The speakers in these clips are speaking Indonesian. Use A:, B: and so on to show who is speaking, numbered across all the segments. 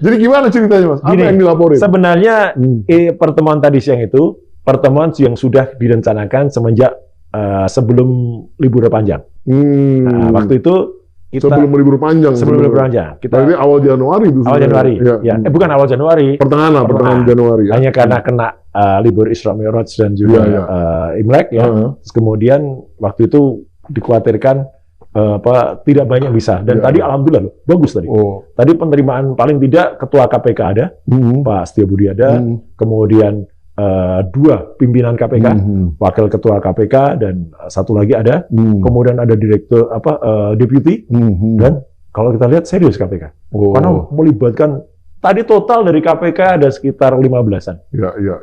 A: Jadi gimana ceritanya, Mas? Apa
B: Gini,
A: yang dilaporin?
B: sebenarnya pertemuan tadi siang itu pertemuan yang sudah direncanakan semenjak sebelum libur panjang. Nah, waktu itu kita
A: sebelum libur panjang.
B: Sebelum libur panjang. Kita
A: berarti awal Januari itu.
B: Awal Januari. Ya. Bukan awal Januari.
A: Pertengahan Januari.
B: Hanya karena kena libur Isra Mi'raj dan juga Imlek ya. Terus kemudian waktu itu dikhawatirkan tidak banyak bisa. Dan tadi alhamdulillah bagus tadi. Tadi penerimaan paling tidak ketua KPK ada, Pak Setiabudi ada, kemudian 2 pimpinan KPK, wakil ketua KPK dan satu lagi ada, kemudian ada direktur deputi, dan kalau kita lihat serius KPK, karena melibatkan tadi total dari KPK ada sekitar 15-an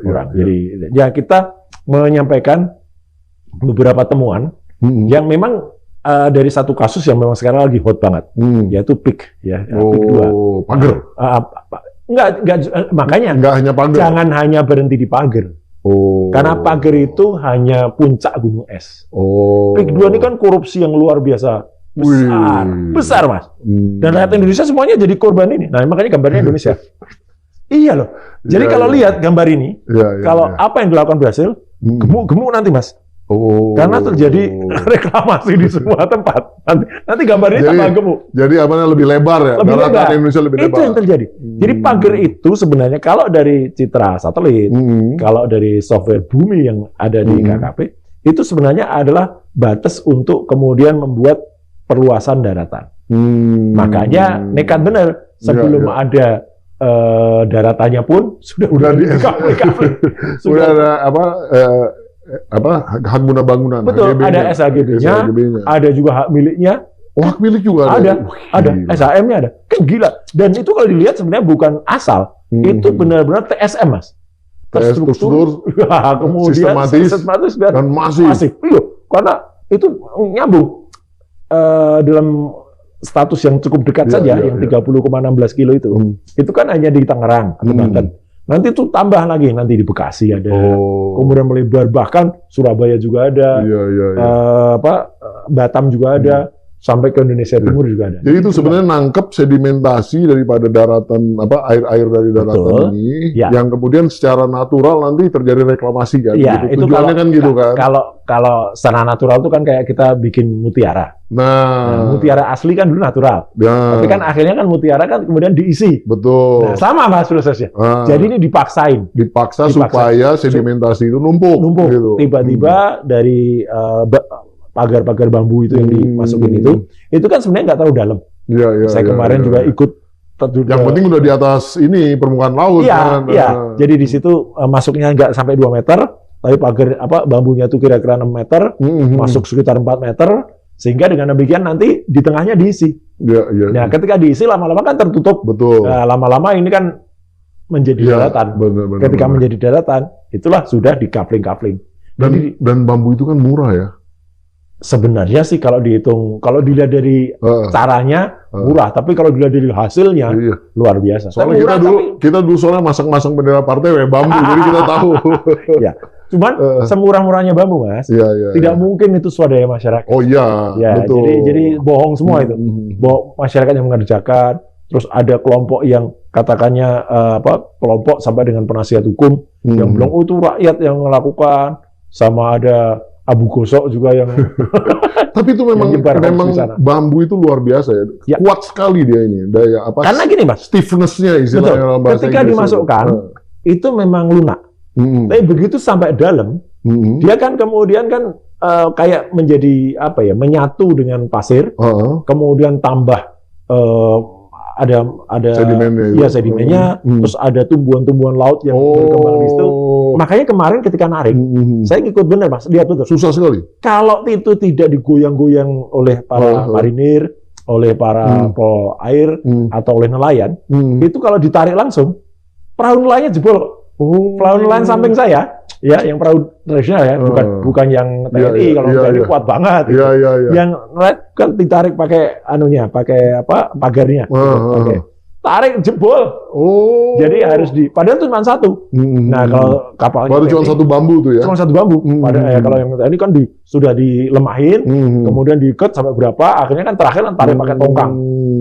B: orang. Jadi ya kita menyampaikan beberapa temuan yang memang dari satu kasus yang memang sekarang lagi hot banget, yaitu PIK ya, PIK 2.
A: Pager.
B: Enggak, makanya
A: hanya pager.
B: Jangan hanya berhenti di pager. Karena pager itu hanya puncak gunung es. PIK 2 ini kan korupsi yang luar biasa besar Mas. Dan rakyat Indonesia semuanya jadi korban ini. Nah, makanya gambarnya Indonesia. Iya loh. Jadi kalau lihat gambar ini, kalau apa yang dilakukan berhasil, gemuk nanti Mas. Karena terjadi reklamasi di semua tempat. Nanti gambarnya tambah gemuk.
A: Jadi lebih lebar ya?
B: Lebih lebar.
A: Indonesia lebih lebar.
B: Itu yang terjadi. Jadi pagar itu sebenarnya kalau dari citra satelit, kalau dari software bumi yang ada di KKP, itu sebenarnya adalah batas untuk kemudian membuat perluasan daratan. Makanya nekat benar sebelum ada daratannya pun sudah di
A: sudah ada hak guna bangunan.
B: Betul, ada SHGB-nya, ada juga hak miliknya.
A: Hak milik juga
B: ada. Ada, SHM-nya ada. Kan gila. Dan itu kalau dilihat sebenarnya bukan asal, itu benar-benar TSM, Mas.
A: Terstruktur,
B: kemudian sistematis dan masif. Iya, karena itu nyambung dalam status yang cukup dekat saja, yang 30,16 kilo itu. Itu kan hanya di Tangerang atau Banten. Nanti itu tambah lagi, nanti di Bekasi ada, kemudian melebar, bahkan Surabaya juga ada, Batam juga ada, sampai ke Indonesia Timur juga ada.
A: Jadi itu sebenarnya nangkep sedimentasi daripada daratan, air-air dari daratan ini, yang kemudian secara natural nanti terjadi reklamasi kan?
B: Iya, itu tujuannya kan gitu kan? Kalau secara natural itu kan kayak kita bikin mutiara. Nah, mutiara asli kan dulu natural. Tapi kan akhirnya kan mutiara kan kemudian diisi.
A: Betul.
B: Nah, sama Mas prosesnya. Jadi ini dipaksain.
A: Dipaksa supaya sedimentasi itu numpuk.
B: Gitu. Tiba-tiba dari pagar-pagar bambu itu yang dimasukin itu kan sebenarnya nggak terlalu dalam. Saya kemarin juga ikut.
A: Yang penting udah di atas ini permukaan laut.
B: Iya. Jadi di situ masuknya nggak sampai 2 meter, tapi pagar bambunya itu kira-kira 6 meter, masuk sekitar 4 meter, sehingga dengan demikian nanti di tengahnya diisi. Nah, ketika diisi lama-lama kan tertutup.
A: Betul.
B: Nah, lama-lama ini kan menjadi daratan. Ketika menjadi daratan, itulah sudah di coupling.
A: Dan bambu itu kan murah ya.
B: Sebenarnya sih kalau dihitung, kalau dilihat dari caranya murah, tapi kalau dilihat dari hasilnya luar biasa.
A: Soalnya kita dulu soalnya masang bendera partai bambu, jadi kita tahu.
B: Ya, cuman semurah-murahnya bambu, Mas. Tidak mungkin itu swadaya masyarakat.
A: Oh iya,
B: betul. Jadi bohong semua itu. Bohong masyarakat yang mengerjakan. Terus ada kelompok yang katakannya kelompok sampai dengan penasihat hukum yang bilang itu rakyat yang melakukan, sama ada Abu Gosok juga yang
A: tapi itu memang bambu itu luar biasa ya. Kuat sekali dia ini daya
B: karena gini Mas,
A: stiffness-nya istilahnya.
B: Ketika dimasukkan itu memang lunak. Tapi begitu sampai dalam dia kan kemudian kan kayak menjadi menyatu dengan pasir, kemudian tambah ada sedimennya, terus ada tumbuhan-tumbuhan laut yang berkembang di situ. Makanya kemarin ketika narik, saya ikut benar Mas, lihat betul.
A: Susah sekali.
B: Kalau itu tidak digoyang-goyang oleh para marinir, oleh para pol air atau oleh nelayan, itu kalau ditarik langsung, perahu nelayannya jebol. Perahu nelayan samping saya, ya, yang perahu tradisional ya, bukan yang TNI. Kalau TNI kuat banget. Yang nelayan kan ditarik pakai pagarnya. Tarik jebol. Jadi harus padahal itu cuma satu. Nah, kalau kapalnya
A: baru cuma satu bambu tuh ya.
B: Cuma satu bambu. Padahal kalau yang TNI kan sudah dilemahin, kemudian diikat sampai berapa, akhirnya kan terakhir tarik pakai tongkang.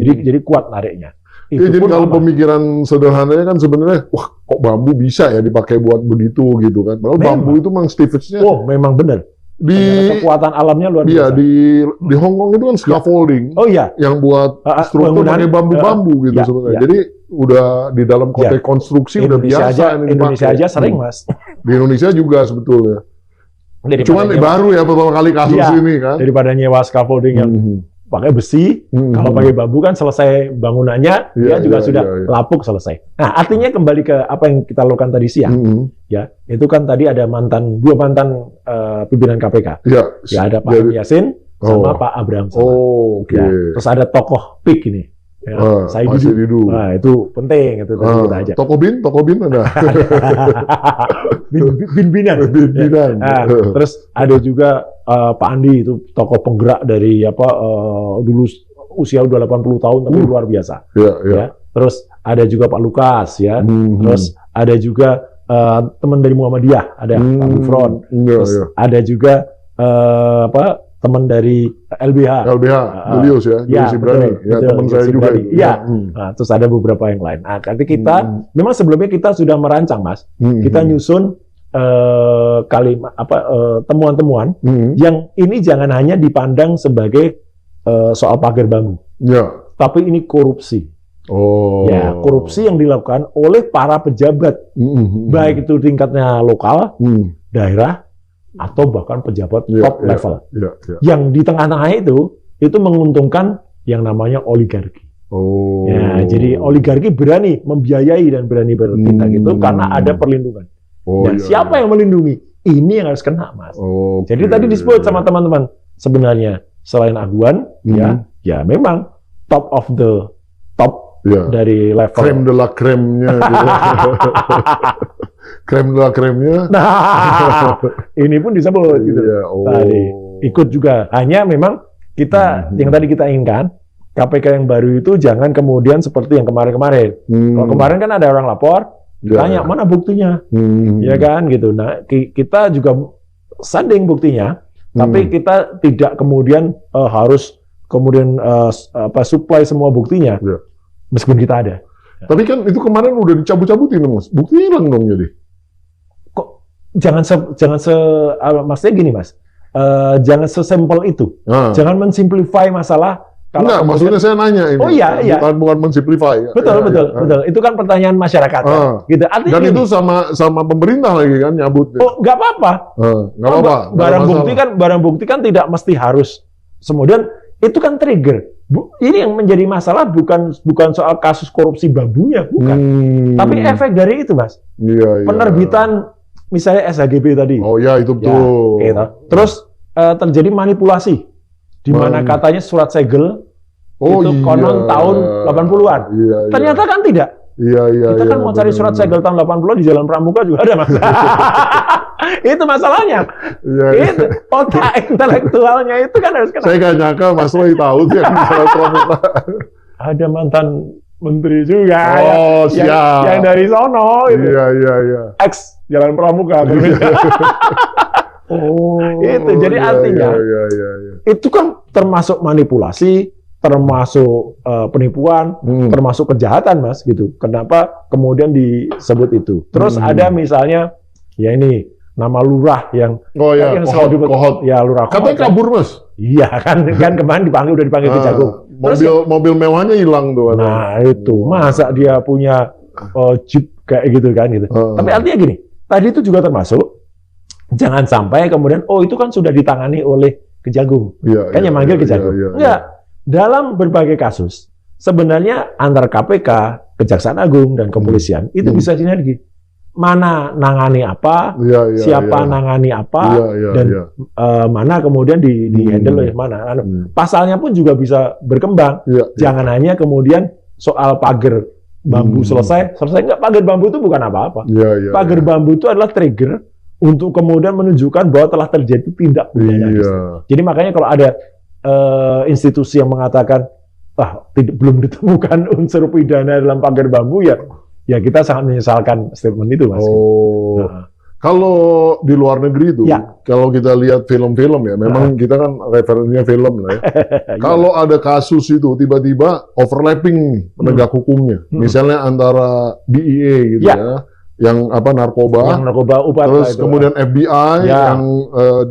B: Jadi kuat nariknya.
A: Ya, jadi kalau pemikiran sederhananya kan sebenarnya, wah kok bambu bisa ya dipakai buat begitu gitu kan. Padahal bambu itu memang stiffness-nya.
B: Oh, memang benar. Kekuatan alamnya luar
A: Iya,
B: biasa.
A: di Hong Kong itu kan scaffolding.
B: Oh iya.
A: Yang buat struktur pakai bambu-bambu gitu sebenarnya. Jadi udah di dalam konteks konstruksi udah biasa.
B: Indonesia aja sering, Mas.
A: Di Indonesia juga sebetulnya. Cuman baru ya pertama kali kasus ini kan.
B: Daripada nyewa scaffolding yang pakai besi, kalau pakai bambu kan selesai bangunannya, dia juga sudah lapuk selesai. Nah, artinya kembali ke apa yang kita lakukan tadi siang, ya, itu kan tadi ada dua mantan pimpinan KPK. Ya, ada Pak Yasin sama Pak Abraham. Ya, terus ada tokoh PIK ini. Ya, Didu. Nah, itu penting itu tadi kita ajak.
A: Toko bin ada.
B: Bin-binan. Nah, terus ada juga Pak Andi itu tokoh penggerak dari dulu usia udah 80 tahun tapi luar biasa. Ya. Terus ada juga Pak Lukas ya. Terus ada juga teman dari Muhammadiyah, ada Pak Gufron. Terus ada juga teman dari LBH,
A: Julius ya, Sibrani, teman saya juga.
B: Iya. Nah, terus ada beberapa yang lain. Nah, nanti kita memang sebelumnya kita sudah merancang, Mas. Kita nyusun temuan-temuan yang ini jangan hanya dipandang sebagai soal pagar bambu, tapi ini korupsi. Ya, korupsi yang dilakukan oleh para pejabat, baik itu tingkatnya lokal, daerah, atau bahkan pejabat top level. Yang di tengah-tengah itu menguntungkan yang namanya oligarki. Ya, jadi oligarki berani membiayai dan berani bertindak itu karena ada perlindungan. Dan siapa yang melindungi? Ini yang harus kena, Mas. Jadi tadi disebut sama teman-teman, sebenarnya selain aguan, ya memang top of the top dari level.
A: Krem de la kremnya. Krem de la kremnya.
B: Nah, ini pun disebut gitu. Tadi ikut juga. Hanya memang kita yang tadi kita inginkan, KPK yang baru itu jangan kemudian seperti yang kemarin-kemarin. Kalau kemarin kan ada orang lapor, tanya mana buktinya, ya kan gitu. Nah, kita juga sanding buktinya, tapi kita tidak kemudian harus kemudian supply semua buktinya, meskipun kita ada.
A: Tapi kan itu kemarin udah dicabut-cabutin, Mas. Buktinya hilang dong jadi.
B: Kok maksudnya gini, Mas. Jangan sesimpel itu. Jangan mensimplify masalah.
A: Enggak, maksudnya saya nanya ini.
B: Oh iya.
A: Bukan mensimplify.
B: Betul. Itu kan pertanyaan masyarakat. Gitu. Artinya
A: dan itu sama pemerintah lagi kan nyabut.
B: Oh, nggak apa-apa.
A: Nggak apa-apa.
B: Barang bukti kan tidak mesti harus. Kemudian itu kan trigger. Ini yang menjadi masalah bukan soal kasus korupsi bambunya, bukan. Tapi efek dari itu, Mas. Penerbitan misalnya SHGB tadi.
A: Oh ya, itu betul.
B: Ya, gitu. Terus terjadi manipulasi di mana katanya surat segel itu konon tahun 80-an. Ternyata kan tidak. Kita kan mau cari surat segel tahun 80-an di Jalan Pramuka juga ada, Mas. Itu masalahnya. Itu otak intelektualnya itu kan harus kena.
A: Saya nggak nyangka Mas Roy tahu sih yang di Jalan Pramuka.
B: Ada mantan menteri juga
A: siap.
B: yang dari sono itu.
A: Iya.
B: Ex Jalan Pramuka. Itu jadi artinya itu kan termasuk manipulasi, termasuk penipuan, termasuk kejahatan, Mas, gitu. Kenapa kemudian disebut itu? Terus ada misalnya ya ini nama lurah yang yang selalu
A: Kohot.
B: Ya, lurah
A: katanya kabur, Mas.
B: Iya kan kemarin udah dipanggil Kejagung.
A: Mobil mewahnya hilang tuh.
B: Nah, itu masa dia punya jeep kayak gitu kan gitu. Tapi artinya gini, tadi itu juga termasuk jangan sampai kemudian itu kan sudah ditangani oleh Kejagung. Yang manggil Kejagung. Enggak. Dalam berbagai kasus sebenarnya antar KPK, Kejaksaan Agung dan kepolisian itu bisa sinergi. Mana nangani apa, siapa nangani apa, dan mana kemudian di handle oleh mana. Pasalnya pun juga bisa berkembang. Jangan hanya kemudian soal pagar bambu selesai. Enggak, pagar bambu itu bukan apa-apa. Pagar bambu itu adalah trigger untuk kemudian menunjukkan bahwa telah terjadi tindak pidana. Jadi makanya kalau ada institusi yang mengatakan belum ditemukan unsur pidana dalam pagar bambu, ya kita sangat menyesalkan statement itu, Mas.
A: Kalau di luar negeri itu, kalau kita lihat film-film ya, memang kita kan referensinya film lah ya. Kalau ada kasus itu tiba-tiba overlapping penegak hukumnya, misalnya antara DEA gitu ya, yang narkoba, terus kemudian FBI yang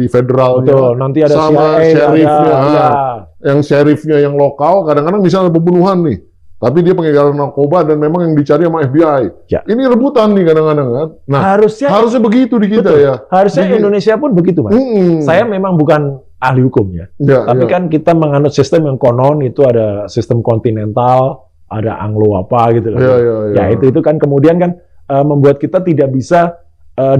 A: di federalnya,
B: nanti ada
A: sama sheriffnya, yang sheriffnya yang lokal, kadang-kadang misalnya pembunuhan nih. Tapi dia pengedar narkoba dan memang yang dicari sama FBI. Ini rebutan nih kadang-kadang kan. Nah, harusnya begitu di kita ya.
B: Harusnya Indonesia pun begitu, Mas. Saya memang bukan ahli hukumnya. Tapi kan kita menganut sistem yang konon itu ada sistem kontinental, ada Anglo apa gitu loh. Itu kan kemudian kan membuat kita tidak bisa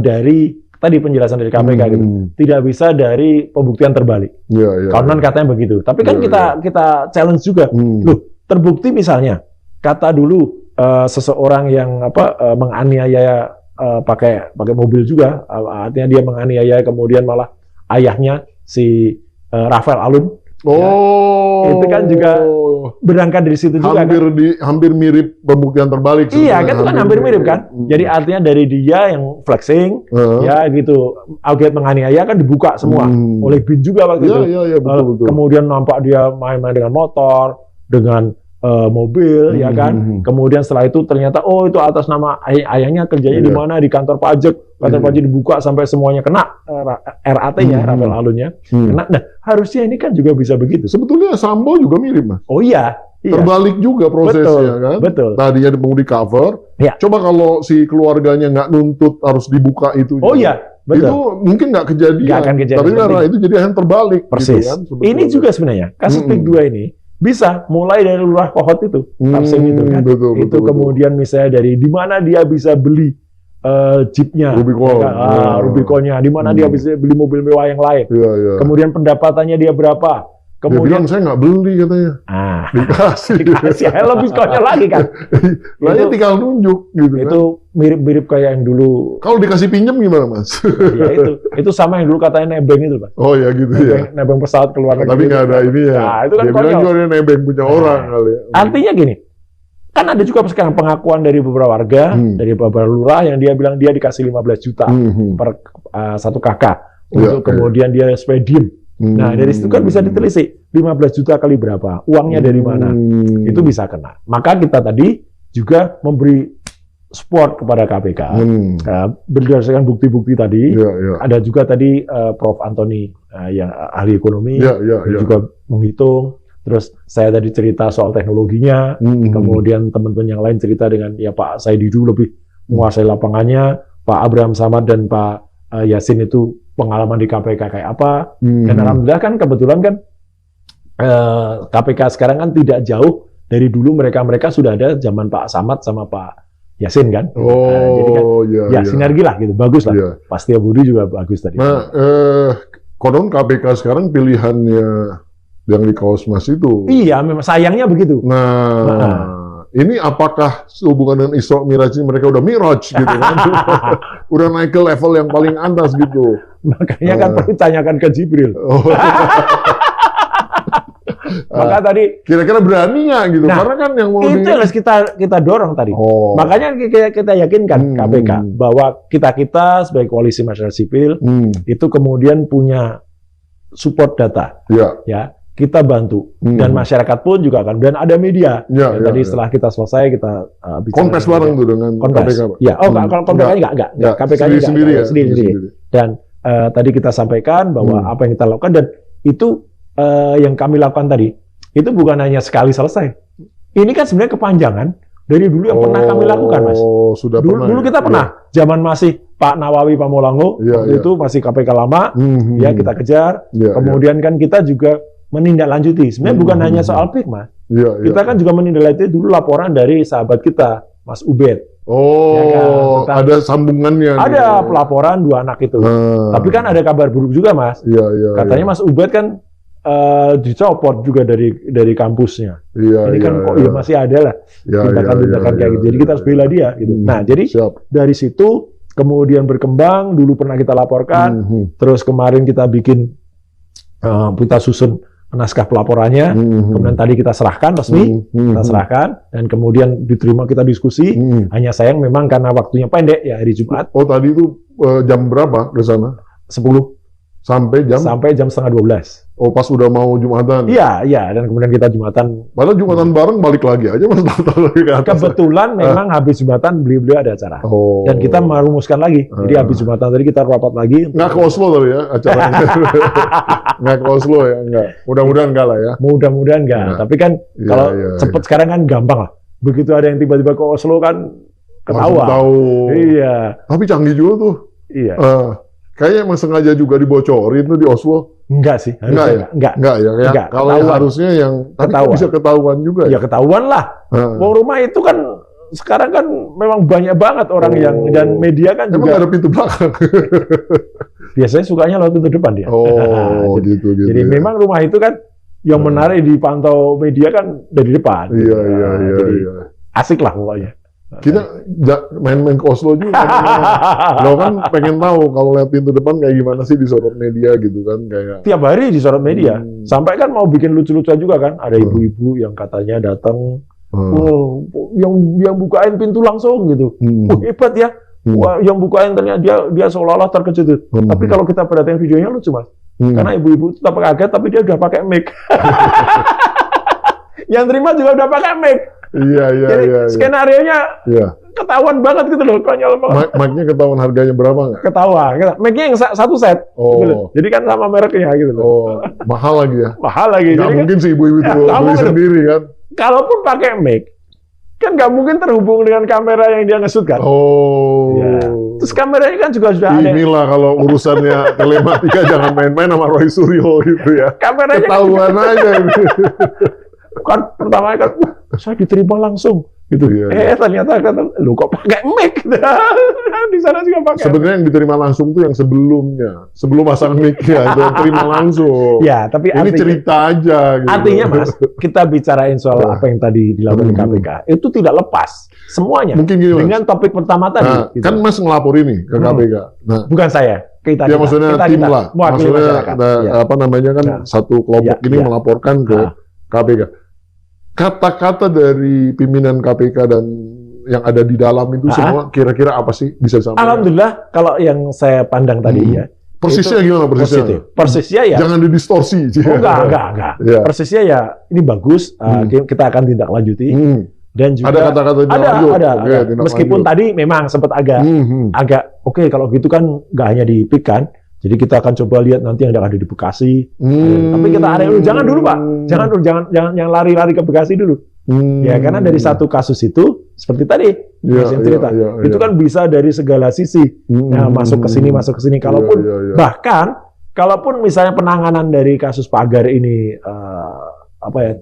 B: dari tadi penjelasan dari KPK gitu. Tidak bisa dari pembuktian terbalik. Konon katanya begitu. Tapi kan kita challenge juga. Loh, terbukti misalnya kata dulu seseorang yang menganiaya pakai mobil juga, artinya dia menganiaya kemudian malah ayahnya si Rafael Alun. Itu kan juga berangkat dari situ juga
A: hampir mirip pembuktian terbalik.
B: Iya kan, itu kan hampir mirip kan. Jadi artinya dari dia yang flexing ya gitu, Alget menganiaya kan dibuka semua oleh BIN juga waktu itu.
A: Betul.
B: Kemudian nampak dia main-main dengan motor, dengan mobil, ya kan. Kemudian setelah itu ternyata itu atas nama ayahnya kerjanya di mana, di kantor pajak. Kantor pajak dibuka sampai semuanya kena RAT-nya, Rafael Alunnya. Nah, harusnya ini kan juga bisa begitu.
A: Sebetulnya Sambo juga mirip, Mas.
B: Oh iya.
A: Terbalik juga prosesnya kan.
B: Betul.
A: Tadinya mau di cover. Coba kalau si keluarganya nggak nuntut harus dibuka itu.
B: Oh iya. Betul.
A: Itu mungkin nggak kejadian.
B: Nggak akan kejadian.
A: Tapi karena itu jadi yang terbalik.
B: Persis.
A: Gitu kan,
B: ini juga sebenarnya kasus PIK 2 ini bisa mulai dari lurah Kohot itu, Tamsim itu kan. Betul. Kemudian misalnya dari di mana dia bisa beli jeepnya, Rubiconnya, di mana dia bisa beli mobil mewah yang lain. Kemudian pendapatannya dia berapa?
A: Kemudian dia bilang saya nggak beli katanya. Dikasih.
B: Lebih konyol lagi kan.
A: Lainnya tinggal nunjuk gitu.
B: Itu mirip-mirip kayak yang dulu.
A: Kalau dikasih pinjam gimana, Mas?
B: Ya itu sama yang dulu katanya nebeng itu, Pak.
A: Oh ya gitu ya.
B: Nebeng pesawat keluar negeri.
A: Tapi nggak ada ini ya.
B: Nah, itu kan
A: dia bilang juga nebeng punya orang kali ya.
B: Artinya gini, kan ada juga sekarang pengakuan dari beberapa warga, dari beberapa lurah yang dia bilang dia dikasih 15 juta per satu kakak untuk kemudian dia supaya diem. Nah, dari situ kan bisa ditelisik 15 juta kali berapa, uangnya dari mana, itu bisa kena. Maka kita tadi juga memberi support kepada KPK berdasarkan bukti-bukti tadi. Ada juga tadi Prof. Antoni yang ahli ekonomi juga menghitung. Terus saya tadi cerita soal teknologinya, kemudian teman-teman yang lain cerita dengan ya Pak Saididu lebih menguasai lapangannya, Pak Abraham Samad dan Pak Yasin itu pengalaman di KPK kayak apa, dan alhamdulillah kan kebetulan kan KPK sekarang kan tidak jauh dari dulu, mereka sudah ada zaman Pak Samad sama Pak Yasin kan. Jadi kan sinergi lah gitu, bagus lah. Pasti Budi juga bagus tadi.
A: Nah, konon KPK sekarang pilihannya yang di Kaos Mas itu.
B: Iya, memang sayangnya begitu.
A: Ini apakah hubungan dengan Isra Miraj ini mereka udah Miraj gitu kan? Udah naik ke level yang paling atas gitu.
B: Makanya kan perlu tanyakan ke Jibril. Maka tadi
A: kira-kira berani nggak gitu? Karena kan yang mau
B: itu yang harus kita dorong tadi. Makanya kita yakinkan KPK bahwa kita sebagai koalisi masyarakat sipil itu kemudian punya support data. Ya. Kita bantu dan masyarakat pun juga akan, dan ada media. Tadi setelah kita selesai kita bicara
A: kontes bareng tuh dengan KPK.
B: Ya, kalau KPK enggak. KPK sendiri. Dan tadi kita sampaikan bahwa apa yang kita lakukan, dan itu yang kami lakukan tadi itu bukan hanya sekali selesai. Ini kan sebenarnya kepanjangan dari dulu yang pernah kami lakukan, Mas. Dulu kita pernah zaman masih Pak Nawawi Pamulango, itu masih KPK lama, ya kita kejar. Kemudian kan kita juga menindaklanjuti. Sebenarnya bukan hanya soal PIK, Mas. Kita kan juga menindaklanjuti dulu laporan dari sahabat kita, Mas Ubed.
A: Ada sambungannya.
B: Ada pelaporan 2 anak itu. Tapi kan ada kabar buruk juga, Mas. Katanya Mas Ubed kan dicopot juga dari kampusnya. Ini kan kok ya masih ada lah tindakan-tindakan kayak gitu. Jadi kita harus bela dia. Gitu. Nah, jadi dari situ kemudian berkembang. Dulu pernah kita laporkan. Terus kemarin kita bikin kita susun naskah pelaporannya, kemudian tadi kita serahkan resmi, kita serahkan, dan kemudian diterima, kita diskusi. Hanya sayang memang karena waktunya pendek ya, hari Jumat.
A: Oh, tadi itu jam berapa ke sana?
B: 10
A: sampai jam
B: 11:30.
A: Oh, pas udah mau Jumatan.
B: Iya, dan kemudian kita Jumatan.
A: Padahal Jumatan bareng balik lagi aja Mas lagi ke atas.
B: Kebetulan memang habis Jumatan beliau ada acara.
A: Oh.
B: Dan kita merumuskan lagi. Jadi habis Jumatan tadi kita rapat lagi.
A: Nggak ke Oslo tapi ya acaranya. Nggak ke Oslo ya, nggak. Mudah-mudahan nggak lah ya.
B: Mudah-mudahan nggak. Tapi kan kalau cepet sekarang kan gampang lah. Begitu ada yang tiba-tiba ke Oslo kan ketawa.
A: Tahu.
B: Iya.
A: Tapi canggih juga tuh.
B: Iya.
A: Kayaknya emang sengaja juga dibocorin tuh di Oslo.
B: Enggak sih.
A: Enggak ya. Kalau yang harusnya yang tapi bisa ketahuan juga
B: ya. Ya ketahuan lah. Mau rumah itu kan sekarang kan memang banyak banget orang yang, dan media kan
A: emang
B: juga.
A: Emang ada pintu belakang?
B: Biasanya sukanya lewat pintu depan dia.
A: Oh, gitu.
B: Jadi memang rumah itu kan yang menarik dipantau media kan dari depan.
A: Iya.
B: Asik lah pokoknya.
A: Kita main-main ke Oslo juga. Lo kan pengen tahu kalau lihat pintu depan kayak gimana sih disorot media gitu kan, kayak
B: tiap hari disorot media. Sampai kan mau bikin lucu-lucuan juga kan. Ada ibu-ibu yang katanya datang, yang bukain pintu langsung gitu. Hebat ya. Wah, yang bukain ternyata dia seolah-olah terkejut. Tapi kalau kita perhatiin videonya lucu Mas. Karena ibu-ibu tetap kaget tapi dia udah pakai mic. Yang terima juga udah pakai mic. Iya. Skenario-nya ketahuan banget gitu loh, konyol banget.
A: Mic-nya ketahuan harganya berapa nggak?
B: Ketahuan. Mic-nya yang satu set. Gitu. Jadi kan sama mereknya gitu loh.
A: Oh, mahal lagi ya?
B: Mahal lagi.
A: Nggak mungkin sih ibu-ibu itu beli sendiri kan?
B: Kalaupun pakai mic, kan nggak mungkin terhubung dengan kamera yang dia nge-shoot kan?
A: Oh.
B: Ya. Terus kameranya kan juga sudah ada.
A: Inilah kalau urusannya telematika jangan main-main sama Roy Suryo gitu ya.
B: Kameranya
A: ketahuan aja.
B: Kan pertama kan saya diterima langsung gitu. Ternyata kata lu kok pakai mic. Di sana juga pakai.
A: Sebenarnya yang diterima langsung tuh yang sebelum pasang mic-nya itu terima langsung.
B: Ya, tapi
A: ini artinya, cerita aja gitu.
B: Artinya Mas, kita bicarain soal apa yang tadi dilakukan KPK, itu tidak lepas semuanya.
A: Mungkin gini,
B: dengan topik pertama tadi.
A: Gitu. Kan Mas ngelapor ini ke KPK.
B: Nah, bukan saya.
A: Ya maksudnya tim lah. Maksudnya apa namanya kan satu kelompok ini melaporkan ke KPK. Kata-kata dari pimpinan KPK dan yang ada di dalam itu semua kira-kira apa sih bisa disampaikan?
B: Alhamdulillah kalau yang saya pandang tadi ya.
A: Persisnya gimana persisnya?
B: Persisnya ya.
A: Jangan didistorsi.
B: Enggak. Ya. Persisnya ya ini bagus. Kita akan tindak lanjuti. Dan juga
A: ada kata-kata
B: ada. Meskipun tadi memang sempat agak oke, kalau gitu kan nggak hanya di PIK kan. Jadi kita akan coba lihat nanti yang ada di Bekasi. Tapi kita area dulu, jangan dulu Pak. Jangan lari-lari ke Bekasi dulu. Ya karena dari satu kasus itu seperti tadi yang cerita, itu kan bisa dari segala sisi. Masuk ke sini. Bahkan kalaupun misalnya penanganan dari kasus pagar ini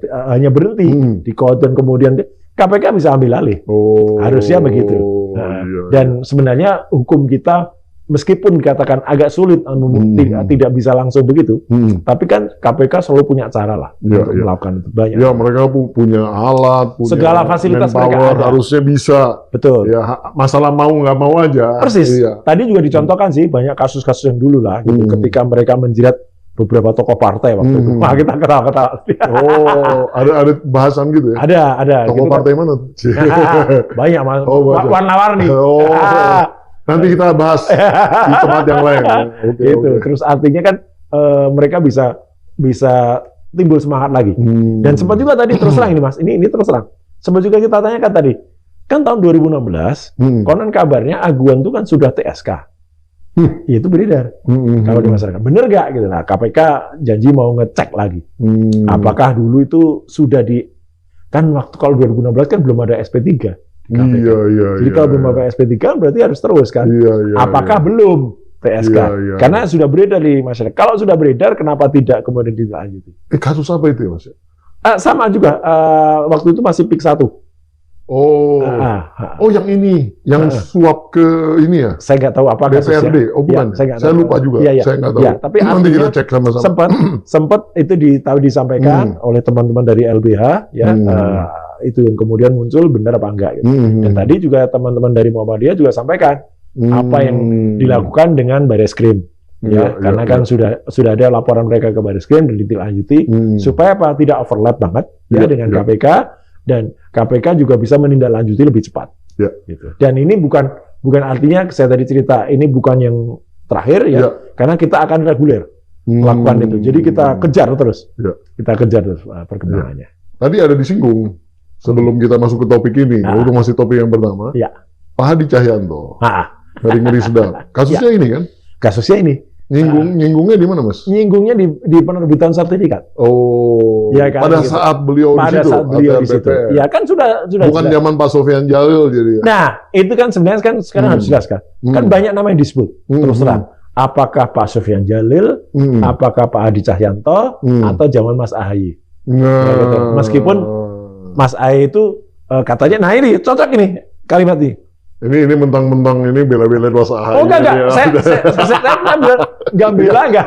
B: hanya berhenti di KOT dan kemudian KPK bisa ambil alih. Harusnya begitu. Dan sebenarnya hukum kita meskipun dikatakan agak sulit, tidak bisa langsung begitu, tapi kan KPK selalu punya cara lah untuk melakukan itu banyak.
A: Ya mereka punya alat, punya
B: segala fasilitas mereka ada.
A: Harusnya bisa.
B: Betul.
A: Ya masalah mau nggak mau aja.
B: Persis. Tadi juga dicontohkan sih banyak kasus-kasus yang dulu lah, gitu, ketika mereka menjerat beberapa tokoh partai waktu itu. Wah kita ketawa-ketawa.
A: Oh, ada bahasan gitu ya?
B: Ada.
A: Tokoh
B: gitu
A: partai kan. Mana?
B: Banyak Mas. Warna-warni.
A: Nanti kita bahas di tempat yang lain.
B: Gitu. Terus artinya kan mereka bisa timbul semangat lagi. Dan sempat juga tadi terus terang ini Mas, ini terus terang. Sempat juga kita tanyakan tadi, kan tahun 2016, konon kabarnya Aguan itu kan sudah TSK. Itu beredar kalau di masyarakat. Bener nggak gitu? Nah, KPK janji mau ngecek lagi. Apakah dulu itu sudah kan waktu kalau 2016 kan belum ada SP3.
A: Iya.
B: Jadi kalau belum ada SP3 berarti harus terus kan? Apakah belum TSK? Karena sudah beredar di masyarakat. Kalau sudah beredar, kenapa tidak kemudian dilanjuti?
A: Kasus apa itu ya Mas?
B: Sama juga. Waktu itu masih PIK 1.
A: Oh yang ini, yang suap ke ini ya?
B: Saya nggak tahu apa kasusnya.
A: DPRD, bukan? Ya, saya lupa juga. Saya nggak tahu.
B: Ya, tapi
A: nanti kita cek sama-sama.
B: Sempat itu disampaikan oleh teman-teman dari LBH, ya. Itu yang kemudian muncul benar apa enggak gitu. Dan tadi juga teman-teman dari Muhammadiyah juga sampaikan apa yang dilakukan dengan Bareskrim. Ya, karena kan sudah ada laporan mereka ke Bariskim ditindaklanjuti supaya apa tidak overlap banget dengan KPK, dan KPK juga bisa menindaklanjuti lebih cepat. Gitu. Dan ini bukan artinya saya tadi cerita ini bukan yang terakhir karena kita akan reguler melakukan itu. Jadi kita kejar terus. Kita kejar terus perkembangannya.
A: Tadi ada disinggung sebelum kita masuk ke topik ini, untuk masih topik yang pertama. Pak Hadi Cahyanto. Dari Ngeri Sedap. Kasusnya ini kan?
B: Kasusnya ini.
A: Nyinggungnya di mana, Mas?
B: Nyinggungnya di penerbitan sertifikat.
A: Oh. Ya, kan, pada gitu. Saat beliau di situ.
B: Ya kan sudah.
A: Bukan zaman Pak Sofyan Jalil jadi.
B: Nah, itu kan sebenarnya kan sekarang harus jelaskan. Kan banyak nama yang disebut. Terus terang. Apakah Pak Sofyan Jalil, apakah Pak Hadi Cahyanto, atau zaman Mas Ahaye. Ya, gitu. Meskipun Mas Ahaye itu katanya, nah ini cocok ini kalimat ini.
A: Ini mentang-mentang ini bela-belain Mas Ahaye.
B: Oh enggak. Saya nggak bela, enggak.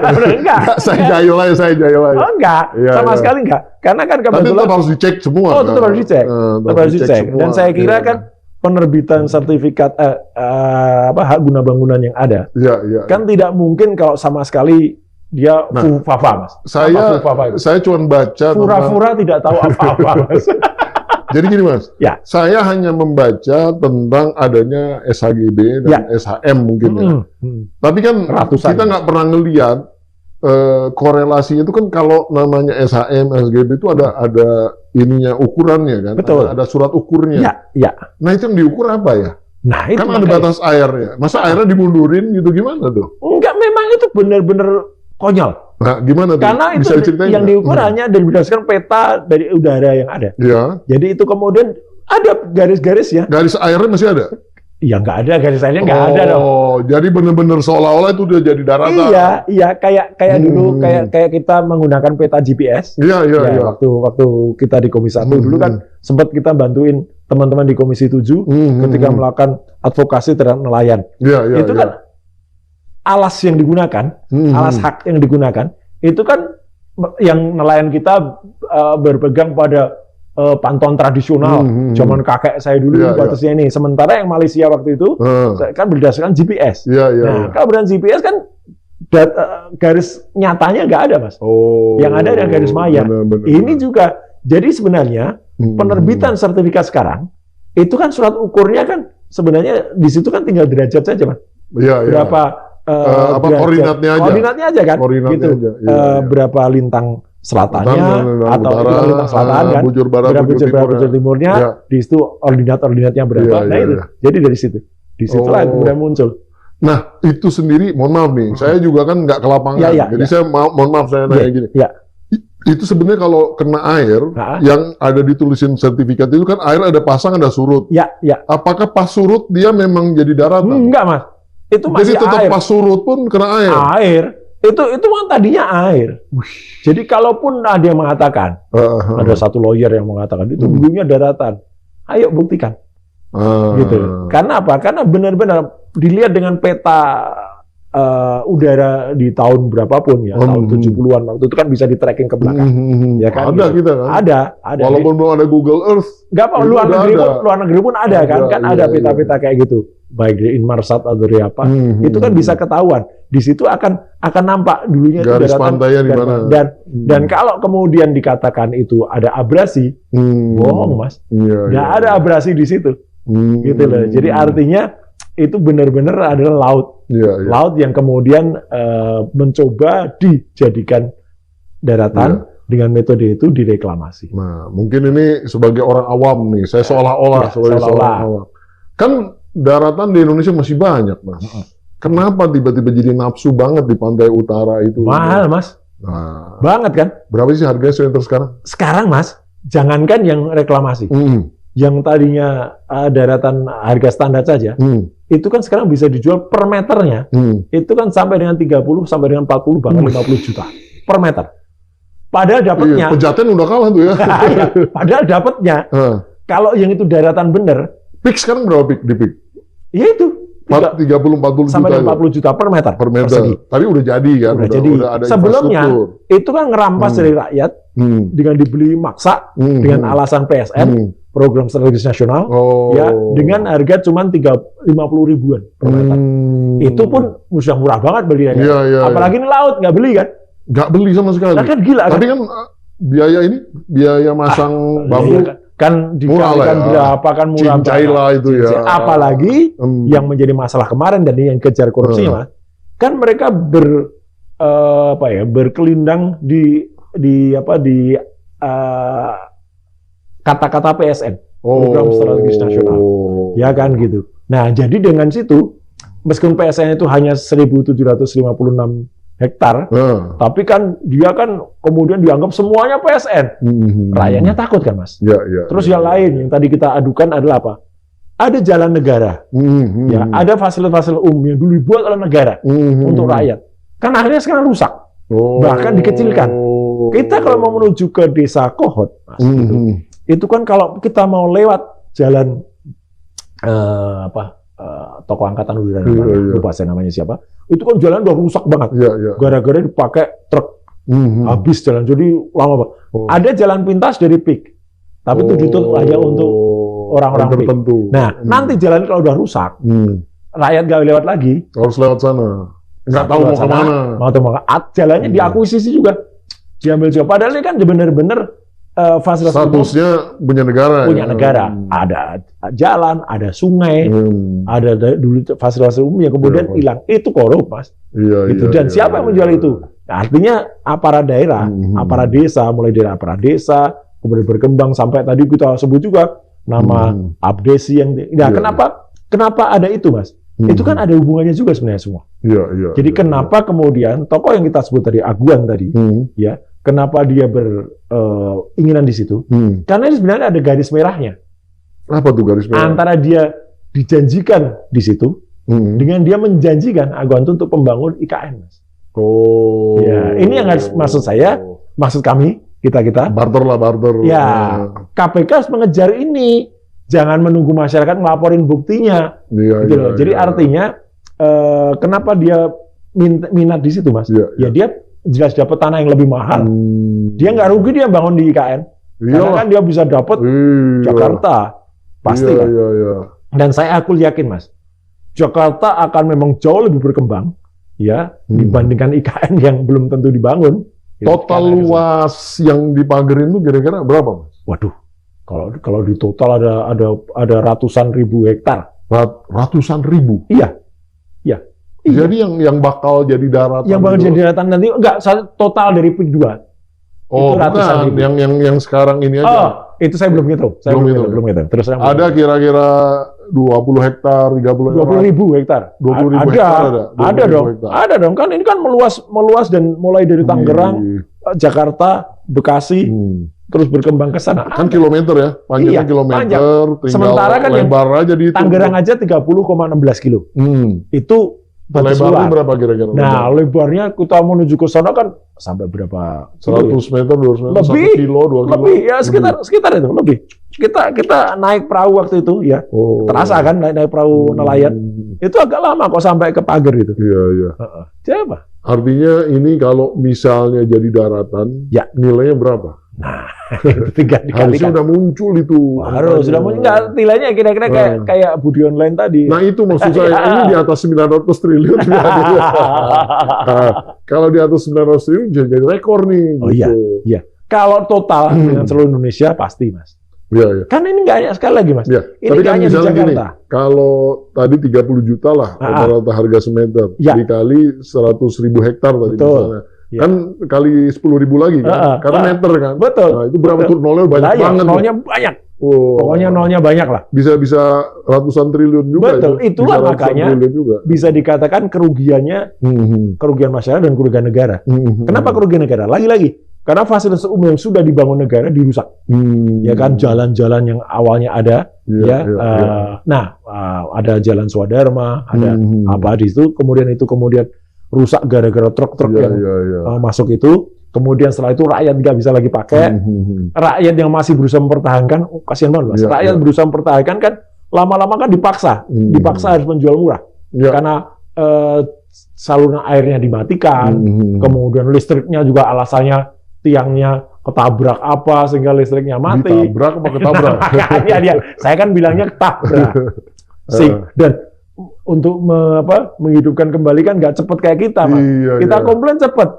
A: Saya jahil aja.
B: Oh enggak, sama sekali enggak. Karena kan kebetulan.
A: Tapi tetap harus dicek semua.
B: Oh, tetap harus dicek. Tetap harus dicek. Dan saya kira kan penerbitan sertifikat hak guna bangunan yang ada, kan tidak mungkin kalau sama sekali dia fufafa, Mas.
A: Saya cuma baca.
B: Pura-pura tidak tahu apa-apa, Mas.
A: Jadi gini, Mas, saya hanya membaca tentang adanya SHGB dan SHM mungkin Tapi kan kita nggak pernah ngelihat korelasinya itu kan kalau namanya SHM, SHGB itu ada ininya ukurannya kan, ada surat ukurnya. Nah itu yang diukur apa ya?
B: Nah itu
A: kan ada batas airnya. Masa airnya dimundurin gitu gimana tuh?
B: Enggak, memang itu benar-benar konyol.
A: Nah, gimana tuh?
B: Karena itu yang diukur hanya berdasarkan peta dari udara yang ada. Jadi itu kemudian ada garis-garis ya.
A: Garis airnya masih ada?
B: Ya nggak ada, garis airnya nggak ada dong.
A: Oh, jadi benar-benar seolah-olah itu udah jadi daratan.
B: Iya, kayak dulu kayak kita menggunakan peta GPS.
A: Iya.
B: Waktu kita di Komisi 1 dulu kan sempat kita bantuin teman-teman di Komisi 7 ketika melakukan advokasi terhadap nelayan. Itu kan alas yang digunakan, alas hak yang digunakan, itu kan yang nelayan kita berpegang pada pantun tradisional, zaman kakek saya dulu batasnya ini. Sementara yang Malaysia waktu itu kan berdasarkan GPS. Nah, kalau berdasarkan GPS kan garis nyatanya nggak ada, Mas. Yang ada adalah garis maya. Ini juga, jadi sebenarnya penerbitan sertifikat sekarang itu kan surat ukurnya kan sebenarnya di situ kan tinggal derajat saja, Mas. Berapa
A: koordinatnya aja
B: kan, gitu. Berapa lintang selatannya atau lintang selatan kan,
A: bujur barat,
B: bujur timurnya, di situ ordinatnya berapa. Itu. Jadi dari situ, di situlah kemudian muncul.
A: Nah, itu sendiri, mohon maaf nih, saya juga kan nggak ke lapangan, jadi saya mohon maaf saya nanya gini. Itu sebenarnya kalau kena air, yang ada ditulisin sertifikat itu kan air ada pasang, ada surut. Apakah pas surut dia memang jadi daratan?
B: Enggak, Mas. Itu masih
A: jadi tetap
B: air.
A: Pas surut pun kena air.
B: Itu kan tadinya air. Jadi kalaupun ada yang mengatakan, ada satu lawyer yang mengatakan itu dulunya daratan, ayo buktikan. Gitu. Karena apa? Karena benar-benar dilihat dengan peta udara di tahun berapapun ya, tahun 70-an waktu itu kan bisa di tracking ke belakang. Ya kan?
A: Ada kita kan?
B: Ada.
A: Walaupun belum ada Google Earth.
B: Enggak apa, luar negeri pun ada kan? Kan ada peta-peta kayak gitu. Baik dari Inmarsat atau dari apa, itu kan bisa ketahuan. Di situ akan nampak dulunya
A: garis pantainya di mana.
B: Dan kalau kemudian dikatakan itu ada abrasi, bohong, Mas. Nggak ada abrasi di situ. Gitu loh. Jadi artinya itu benar-benar adalah laut. Laut yang kemudian mencoba dijadikan daratan dengan metode itu direklamasi.
A: Nah, mungkin ini sebagai orang awam nih, saya seolah-olah seolah-olah awam. Kan daratan di Indonesia masih banyak, Mas. Kenapa tiba-tiba jadi nafsu banget di pantai utara itu?
B: Mahal, Mas.
A: Nah,
B: banget kan?
A: Berapa sih harganya sekarang?
B: Sekarang, Mas, jangankan yang reklamasi. Yang tadinya daratan harga standar saja, itu kan sekarang bisa dijual per meternya. Itu kan sampai dengan 30, sampai dengan 40, bahkan 50 juta per meter. Padahal dapatnya...
A: Pejaten udah kalah tuh ya.
B: Padahal dapatnya, kalau yang itu daratan bener,
A: PIK sekarang berapa di PIK?
B: Ya itu.
A: 30-40
B: sampai dengan 40 juta per meter.
A: Persegi. Tapi udah jadi kan?
B: Udah jadi.
A: Ada
B: sebelumnya, itu kan ngerampas dari rakyat, dengan dibeli maksa, dengan alasan PSN, Program Strategis Nasional, ya dengan harga cuma 50 ribuan per meter. Itu pun sudah murah banget belinya. Apalagi ini laut, nggak beli kan?
A: Nggak beli sama sekali.
B: Nah, kan gila.
A: Tapi kan biaya masang bambu
B: kan dikalikan berapa kan murah
A: banget. Lah itu ya.
B: Apalagi yang menjadi masalah kemarin dan yang kejar korupsinya, kan mereka berkelindang di kata-kata PSN, program strategis nasional, ya kan gitu. Nah, jadi dengan situ, meskipun PSN itu hanya 1.756 hektar, tapi kan dia kan kemudian dianggap semuanya PSN. Rakyatnya takut kan, Mas? Terus yang lain yang tadi kita adukan adalah apa? Ada jalan negara, ya, ada fasilitas-fasilitas umum yang dulu dibuat oleh negara untuk rakyat. Kan akhirnya sekarang rusak, bahkan dikecilkan. Kita kalau mau menuju ke desa Kohot, Mas, itu kan kalau kita mau lewat jalan toko angkatan udara, lupa saya namanya siapa, itu kan jalan udah rusak banget, gara-gara dipakai truk, habis jalan, jadi lama banget. Ada jalan pintas dari PIK, tapi itu ditutup hanya untuk orang-orang tertentu. Nah, nanti jalan kalau udah rusak, rakyat gak lewat lagi,
A: harus lewat sana, nggak tahu mau kemana.
B: Jalannya diakuisisi juga, diambil juga. Padahal ini kan benar-benar fasilitas
A: statusnya punya negara.
B: Ada jalan, ada sungai, ada dulu fasilitas umum yang kemudian hilang. Itu korup, Mas. Dan siapa yang menjual itu? Nah, artinya aparat daerah, aparat desa, mulai dari aparat desa, kemudian berkembang sampai tadi kita sebut juga nama abdesi yang. Nah, kenapa ada itu, Mas? Itu kan ada hubungannya juga sebenarnya semua. Jadi kenapa kemudian tokoh yang kita sebut tadi, Aguan tadi, ya. Kenapa dia beringinan di situ? Karena ini sebenarnya ada garis merahnya.
A: Apa tuh garis merah?
B: Antara dia dijanjikan di situ, dengan dia menjanjikan Aguan itu untuk pembangun IKN, Mas. Ya, ini yang harus maksud saya, maksud kami, kita.
A: Barter.
B: Ya, KPK harus mengejar ini. Jangan menunggu masyarakat ngelaporin buktinya. Gitu. Jadi artinya, kenapa dia minat di situ, Mas? Ya dia jelas dapat tanah yang lebih mahal. Dia nggak rugi dia bangun di IKN. Karena kan dia bisa dapat Jakarta. Pasti kan. Dan aku yakin, Mas, Jakarta akan memang jauh lebih berkembang ya dibandingkan IKN yang belum tentu dibangun.
A: Total luas yang dipagerin itu kira-kira berapa, Mas?
B: Waduh, kalau di total ada ratusan ribu hektar.
A: Ratusan ribu?
B: Iya.
A: Jadi yang bakal jadi daratan.
B: Yang bakal jadi daratan nanti enggak total dari PIK 2.
A: Oh, bukan yang sekarang ini aja.
B: Itu saya belum hitung. Belum hitung. Terus
A: ada kira-kira 20 hektar,
B: 20 ribu hektar.
A: 20 ribu hektar
B: ada dong. Ada dong. Kan ini kan meluas dan mulai dari Tangerang, Jakarta, Bekasi, terus berkembang ke sana.
A: Kan kilometer ya, panjangnya kilometer,
B: sementara kan
A: lebar aja di
B: Tangerang aja 30,16 kilo. Itu
A: lebarnya berapa kira-kira?
B: Nah, lebarnya kita menuju ke sana kan sampai berapa?
A: 100 meter, 200 meter,
B: lebih,
A: 1 kilo, 2 kilo?
B: Lebih, ya sekitar itu, lebih. Kita naik perahu waktu itu, ya. Terasa kan naik perahu nelayan. Itu agak lama kok sampai ke pagar itu.
A: Iya.
B: Siapa?
A: Artinya ini kalau misalnya jadi daratan, nilainya berapa?
B: Nah, itu 3 dikalikan.
A: Harusnya udah muncul itu.
B: Harus sudah muncul. Enggak, nilainya kira-kira kayak Budi Online tadi.
A: Nah, itu maksud saya. Ini di atas 900 triliun. Kalau di atas 900 triliun jadi rekor nih.
B: Iya. Kalau total dengan seluruh Indonesia pasti, Mas.
A: Iya.
B: Kan ini nggak hanya sekali lagi, Mas.
A: Iya.
B: Ini
A: tapi kan
B: hanya
A: misalnya
B: di Jakarta.
A: Gini, kalau tadi 30 juta lah rata-rata harga semeter, dikali 100.000 hektar tadi misalnya. Kan kali 10.000 lagi kan, karena meter kan.
B: Betul.
A: Nah, itu berapa tuh nolnya banyak banget.
B: Nolnya banyak. Pokoknya nolnya banyak lah.
A: Bisa ratusan triliun juga.
B: Betul. Itulah makanya bisa dikatakan kerugiannya kerugian masyarakat dan kerugian negara. Kenapa kerugian negara? Lagi-lagi karena fasilitas umum yang sudah dibangun negara dirusak. Ya kan, jalan-jalan yang awalnya ada, ada jalan Swadharma, ada apa di situ, kemudian rusak gara-gara truk-truk yang masuk itu. Kemudian setelah itu rakyat nggak bisa lagi pakai. Rakyat yang masih berusaha mempertahankan, kasihan banget, Mas. Rakyat berusaha mempertahankan kan lama-lama kan dipaksa harus menjual murah. Karena saluran airnya dimatikan, kemudian listriknya juga alasannya tiangnya ketabrak apa sehingga listriknya mati.
A: Ditabrak apa ketabrak?
B: Makanya saya kan bilangnya ketabrak. Dan untuk menghidupkan kembali kan nggak cepet kayak kita, Mas. Kita komplain cepet.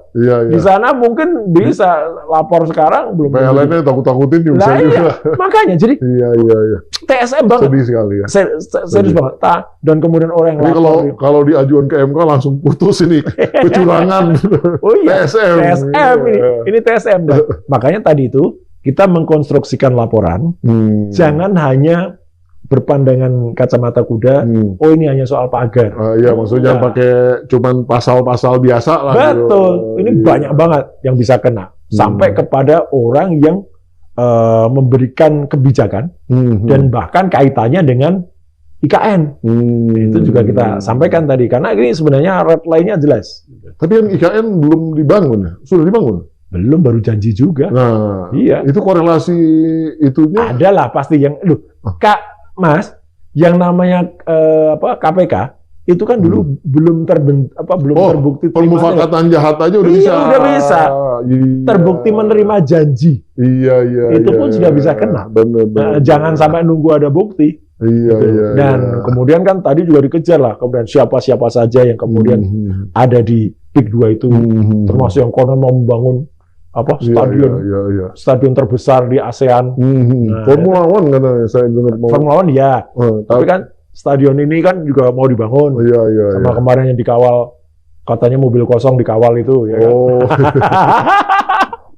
B: Di sana mungkin bisa lapor sekarang belum.
A: PLN-nya takut-takutin juga.
B: Makanya jadi TSM banget.
A: Sedih sekali ya.
B: Serius banget. Dan kemudian orang yang
A: lapor. Kalau diajuan ke MK langsung putus ini kecurangan.
B: Oh iya. TSM ini TSM. Makanya tadi itu kita mengkonstruksikan laporan. Jangan hanya berpandangan kacamata kuda, oh ini hanya soal pagar.
A: Iya, maksudnya pakai cuman pasal-pasal biasa lah.
B: Betul, ini banyak banget yang bisa kena. Sampai kepada orang yang memberikan kebijakan, dan bahkan kaitannya dengan IKN. Itu juga kita sampaikan tadi, karena ini sebenarnya red line-nya jelas.
A: Tapi yang IKN belum dibangun ya? Sudah dibangun?
B: Belum, baru janji juga.
A: Nah,
B: iya.
A: Itu korelasi itunya?
B: Adalah pasti yang, Mas, yang namanya KPK itu kan dulu belum terbukti
A: permufakatan jahat aja udah bisa.
B: Udah bisa. Terbukti menerima janji. Itu pun sudah bisa kena.
A: Bener.
B: Jangan sampai nunggu ada bukti. Dan kemudian kan tadi juga dikejar lah, kemudian siapa saja yang kemudian ada di PIK 2 itu, termasuk yang konon mau membangun stadion terbesar di ASEAN.
A: Formula One katanya saya dengar mau.
B: Formula One ya. Tapi kan stadion ini kan juga mau dibangun. Sama kemarin yang dikawal, katanya mobil kosong dikawal itu ya.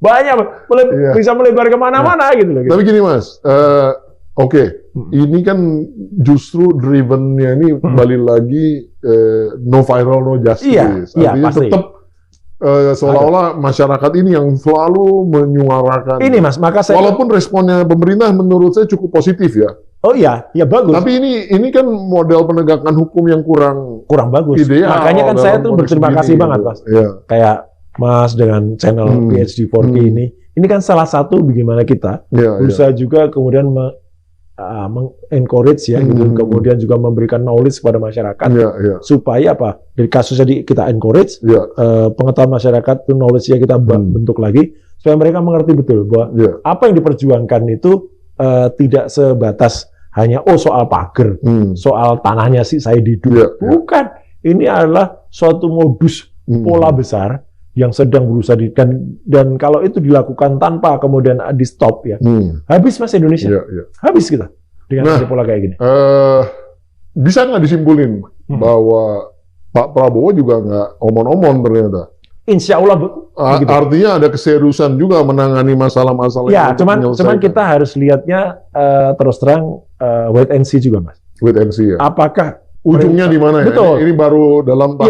B: Banyak bisa melebar kemana-mana gitu loh.
A: Tapi gini Mas, ini kan justru driven-nya ini kembali lagi no viral no justice. Artinya tetap seolah-olah masyarakat ini yang selalu menyuarakan.
B: Ini Mas, maka saya
A: walaupun responnya pemerintah menurut saya cukup positif ya.
B: Oh iya, bagus.
A: Tapi ini kan model penegakan hukum yang kurang
B: bagus.
A: Ideal.
B: Makanya kan saya tuh berterima kasih banget, Mas. Kayak Mas dengan channel PhD 4K ini kan salah satu bagaimana kita berusaha juga kemudian encourage ya, gitu. Kemudian juga memberikan knowledge kepada masyarakat supaya dari kasus tadi kita encourage pengetahuan masyarakat itu knowledge-nya kita bentuk lagi supaya mereka mengerti betul bahwa apa yang diperjuangkan itu tidak sebatas hanya soal pagar, soal tanahnya saya didu. Bukan, ini adalah suatu modus pola besar yang sedang berusaha dan kalau itu dilakukan tanpa kemudian di stop habis Mas Indonesia, habis kita dengan pola kayak gini.
A: Bisa nggak disimpulin bahwa Pak Prabowo juga nggak omon-omon ternyata?
B: Insya Allah.
A: Artinya ada keseriusan juga menangani masalah-masalah.
B: Ya, cuman kita harus lihatnya terus terang wait and see juga Mas.
A: Wait and see ya.
B: Apakah
A: ujungnya di mana ya?
B: Betul.
A: Ini baru dalam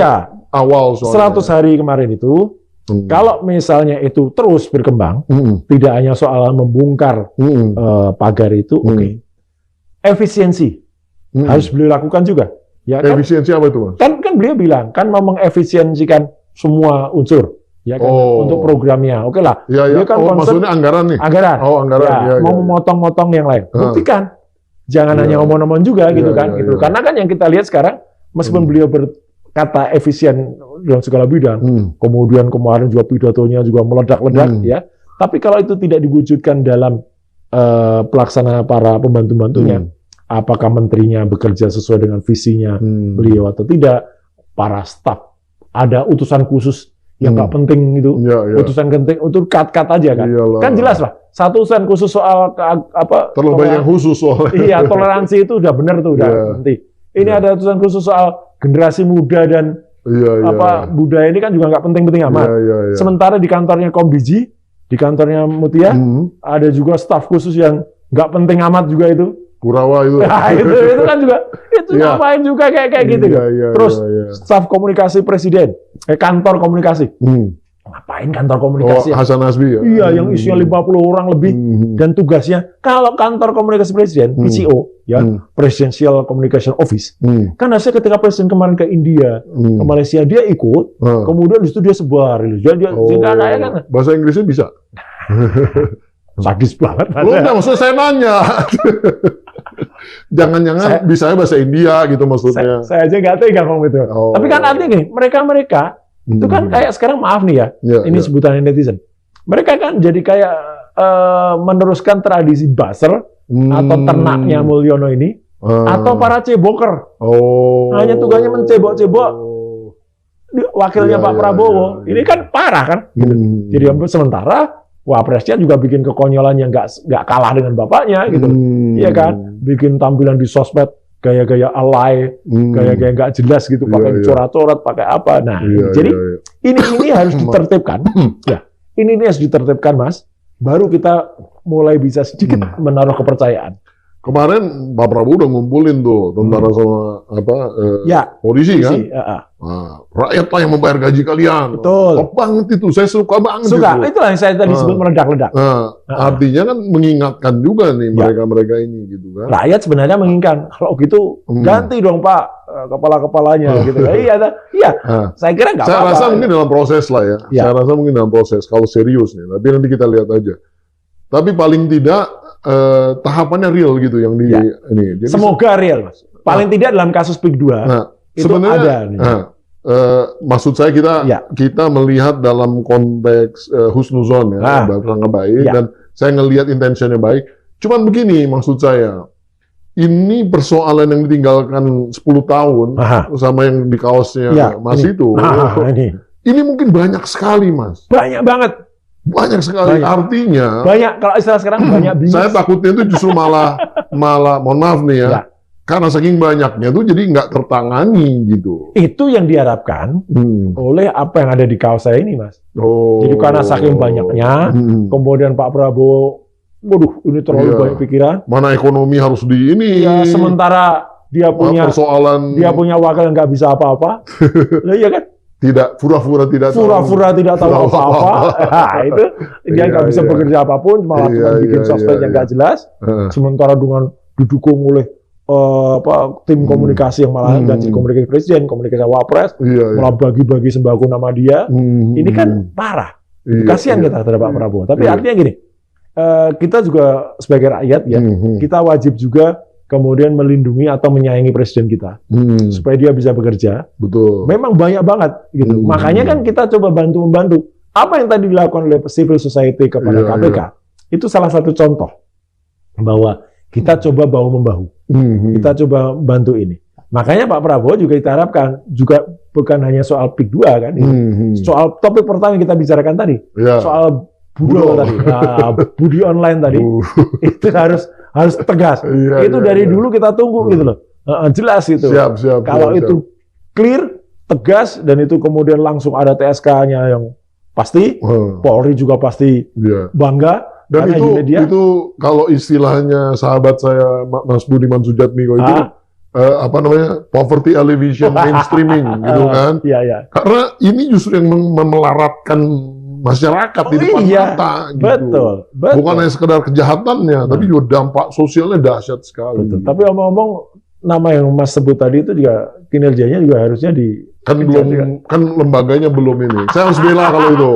A: awal soalnya.
B: 100 hari kemarin itu, kalau misalnya itu terus berkembang, tidak hanya soal membongkar pagar itu, efisiensi harus beliau lakukan juga. Ya,
A: efisiensi apa itu Mas?
B: Kan beliau bilang, kan mau mengefisiensikan semua unsur, ya kan, untuk programnya. Oke lah. Dia kan
A: maksudnya anggaran nih?
B: Anggaran.
A: Anggaran.
B: Mau memotong-motong yang lain. Buktikan. Jangan hanya omong-omong juga gitu kan. Karena kan yang kita lihat sekarang, meskipun beliau berkata efisien dalam segala bidang, kemudian kemarin juga pidatonya juga meledak-ledak, ya. Tapi kalau itu tidak diwujudkan dalam pelaksana para pembantu-bantunya, apakah menterinya bekerja sesuai dengan visinya beliau atau tidak, para staf, ada utusan khusus yang nggak penting itu, utusan penting untuk cut aja kan. Kan jelas lah, satu utusan khusus soal
A: terlalu banyak khusus soalnya.
B: Iya, toleransi itu udah benar tuh, udah nanti. Ini ada utusan khusus soal generasi muda dan budaya ini kan juga nggak penting-penting amat. Sementara di kantornya Komdiji, di kantornya Mutia, ada juga staf khusus yang nggak penting amat juga itu.
A: Kurawa itu.
B: Nah, itu kan juga ngapain juga kayak gitu. Terus staf komunikasi presiden, kantor komunikasi. Ngapain kantor komunikasi?
A: Hasan Nasbi ya.
B: Iya, yang isinya 50 orang lebih dan tugasnya kalau kantor komunikasi presiden, PCO ya, Presidential Communication Office. Kan harusnya ketika presiden kemarin ke India, ke Malaysia dia ikut, kemudian di situ dia sebar, dia kan.
A: Bahasa Inggrisnya bisa.
B: Sadis banget.
A: Lu enggak, maksudnya saya nanya. Jangan-jangan bisa bahasa India gitu maksudnya.
B: Saya aja nggak tega ngomong gitu. Tapi kan artinya gini, mereka itu kan kayak sekarang maaf nih ya, ini sebutan netizen. Mereka kan jadi kayak meneruskan tradisi buzzer atau ternaknya Mulyono ini atau para ceboker. Hanya tugasnya mencebok-cebok wakilnya Pak Prabowo. Ini kan parah kan? Jadi sementara Wapresnya juga bikin kekonyolan yang nggak kalah dengan bapaknya gitu. Iya kan? Bikin tampilan di sosmed gaya-gaya alay, gaya-gaya nggak jelas gitu, pakai dicoret-coret, pakai apa. Nah, jadi ini harus ditertibkan. Ya, ini harus ditertibkan, Mas. Baru kita mulai bisa sedikit menaruh kepercayaan.
A: Kemarin Pak Prabowo udah ngumpulin tuh tentara sama polisi kan? Nah, rakyat lah yang membayar gaji kalian.
B: Betul.
A: Top banget itu, saya suka banget.
B: Suka, itulah yang saya tadi sebut meledak-ledak.
A: Artinya kan mengingatkan juga nih mereka-mereka ini gitu kan.
B: Rakyat sebenarnya menginginkan, kalau gitu ganti dong Pak kepala-kepalanya gitu. Iya. Saya kira nggak apa-apa.
A: Saya rasa mungkin dalam proses lah ya. Saya rasa mungkin dalam proses kalau serius nih. Tapi nanti kita lihat aja. Tapi paling tidak tahapannya real gitu yang di ini. Jadi,
B: semoga real, Mas. Paling tidak dalam kasus PIK 2 itu ada nih.
A: Maksud saya kita melihat dalam konteks husnuzon ya, berangka baik dan saya ngelihat intentionnya baik. Cuman begini maksud saya, ini persoalan yang ditinggalkan 10 tahun sama yang di kaosnya Mas itu. Ini mungkin banyak sekali, Mas.
B: Banyak banget.
A: Banyak sekali. Artinya
B: banyak, kalau istilah sekarang banyak bingit.
A: Saya takutnya itu justru malah mohon maaf nih ya. Karena saking banyaknya tuh jadi nggak tertangani gitu.
B: Itu yang diharapkan oleh apa yang ada di kaos saya ini, Mas. Jadi karena saking banyaknya, kemudian Pak Prabowo, waduh ini terlalu banyak pikiran.
A: Mana ekonomi harus di ini.
B: Ya, sementara dia punya
A: persoalan,
B: dia punya wakil yang nggak bisa apa-apa. Iya kan?
A: Pura-pura tidak tahu
B: apa-apa. Nah, itu dia nggak bisa bekerja apapun, malah cuma bikin sosmed yang nggak jelas. Sementara dengan didukung oleh tim komunikasi yang malah nggak jadi komunikasi presiden, komunikasi wapres, malah bagi-bagi sembako nama dia. Ini kan parah. Kasihan kita terhadap Pak Prabowo. Tapi artinya gini, kita juga sebagai rakyat ya, kita wajib juga kemudian melindungi atau menyayangi presiden kita supaya dia bisa bekerja.
A: Betul.
B: Memang banyak banget gitu. Makanya kan kita coba membantu. Apa yang tadi dilakukan oleh civil society kepada KPK itu salah satu contoh bahwa kita coba bahu-membahu. Kita coba bantu ini. Makanya Pak Prabowo juga kita harapkan juga bukan hanya soal PIK 2 kan. Soal topik pertama yang kita bicarakan tadi. Soal Budo tadi. Budi online tadi. Itu harus tegas. Itu dari dulu kita tunggu gitu loh. Jelas itu. Kalau itu clear, tegas, dan itu kemudian langsung ada TSK-nya yang pasti, Polri juga pasti bangga.
A: Dan itu kalau istilahnya sahabat saya Mas Budiman Sujatmiko itu poverty alleviation mainstreaming gitu kan. Karena ini justru yang memelaratkan masyarakat di depan mata gitu.
B: Betul.
A: Bukan hanya sekedar kejahatannya, tapi juga dampak sosialnya dahsyat sekali.
B: Betul. Tapi omong-omong, nama yang Mas sebut tadi itu juga kinerjanya juga harusnya
A: kan lembaganya belum ini. Saya harus bela kalau itu.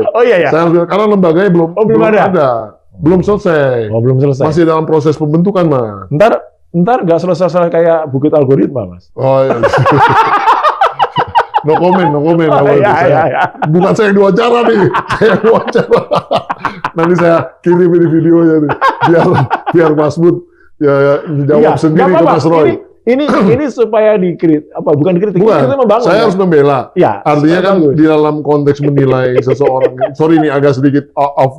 A: Saya harus bela, karena lembaganya belum ada. Belum selesai.
B: Belum selesai.
A: Masih dalam proses pembentukan, Mas.
B: Ntar nggak selesai kayak Bukit Algoritma, Mas.
A: No comment. Bukan saya yang diwawancara nih, saya yang diwawancara. Nanti saya kirim ini videonya nih, biar Mas Bud jawab sendiri ke Mas Roy.
B: Ini supaya bukan dikritik, kita membangun.
A: Saya harus membela. Artinya kan di dalam konteks menilai seseorang. Sorry nih agak sedikit off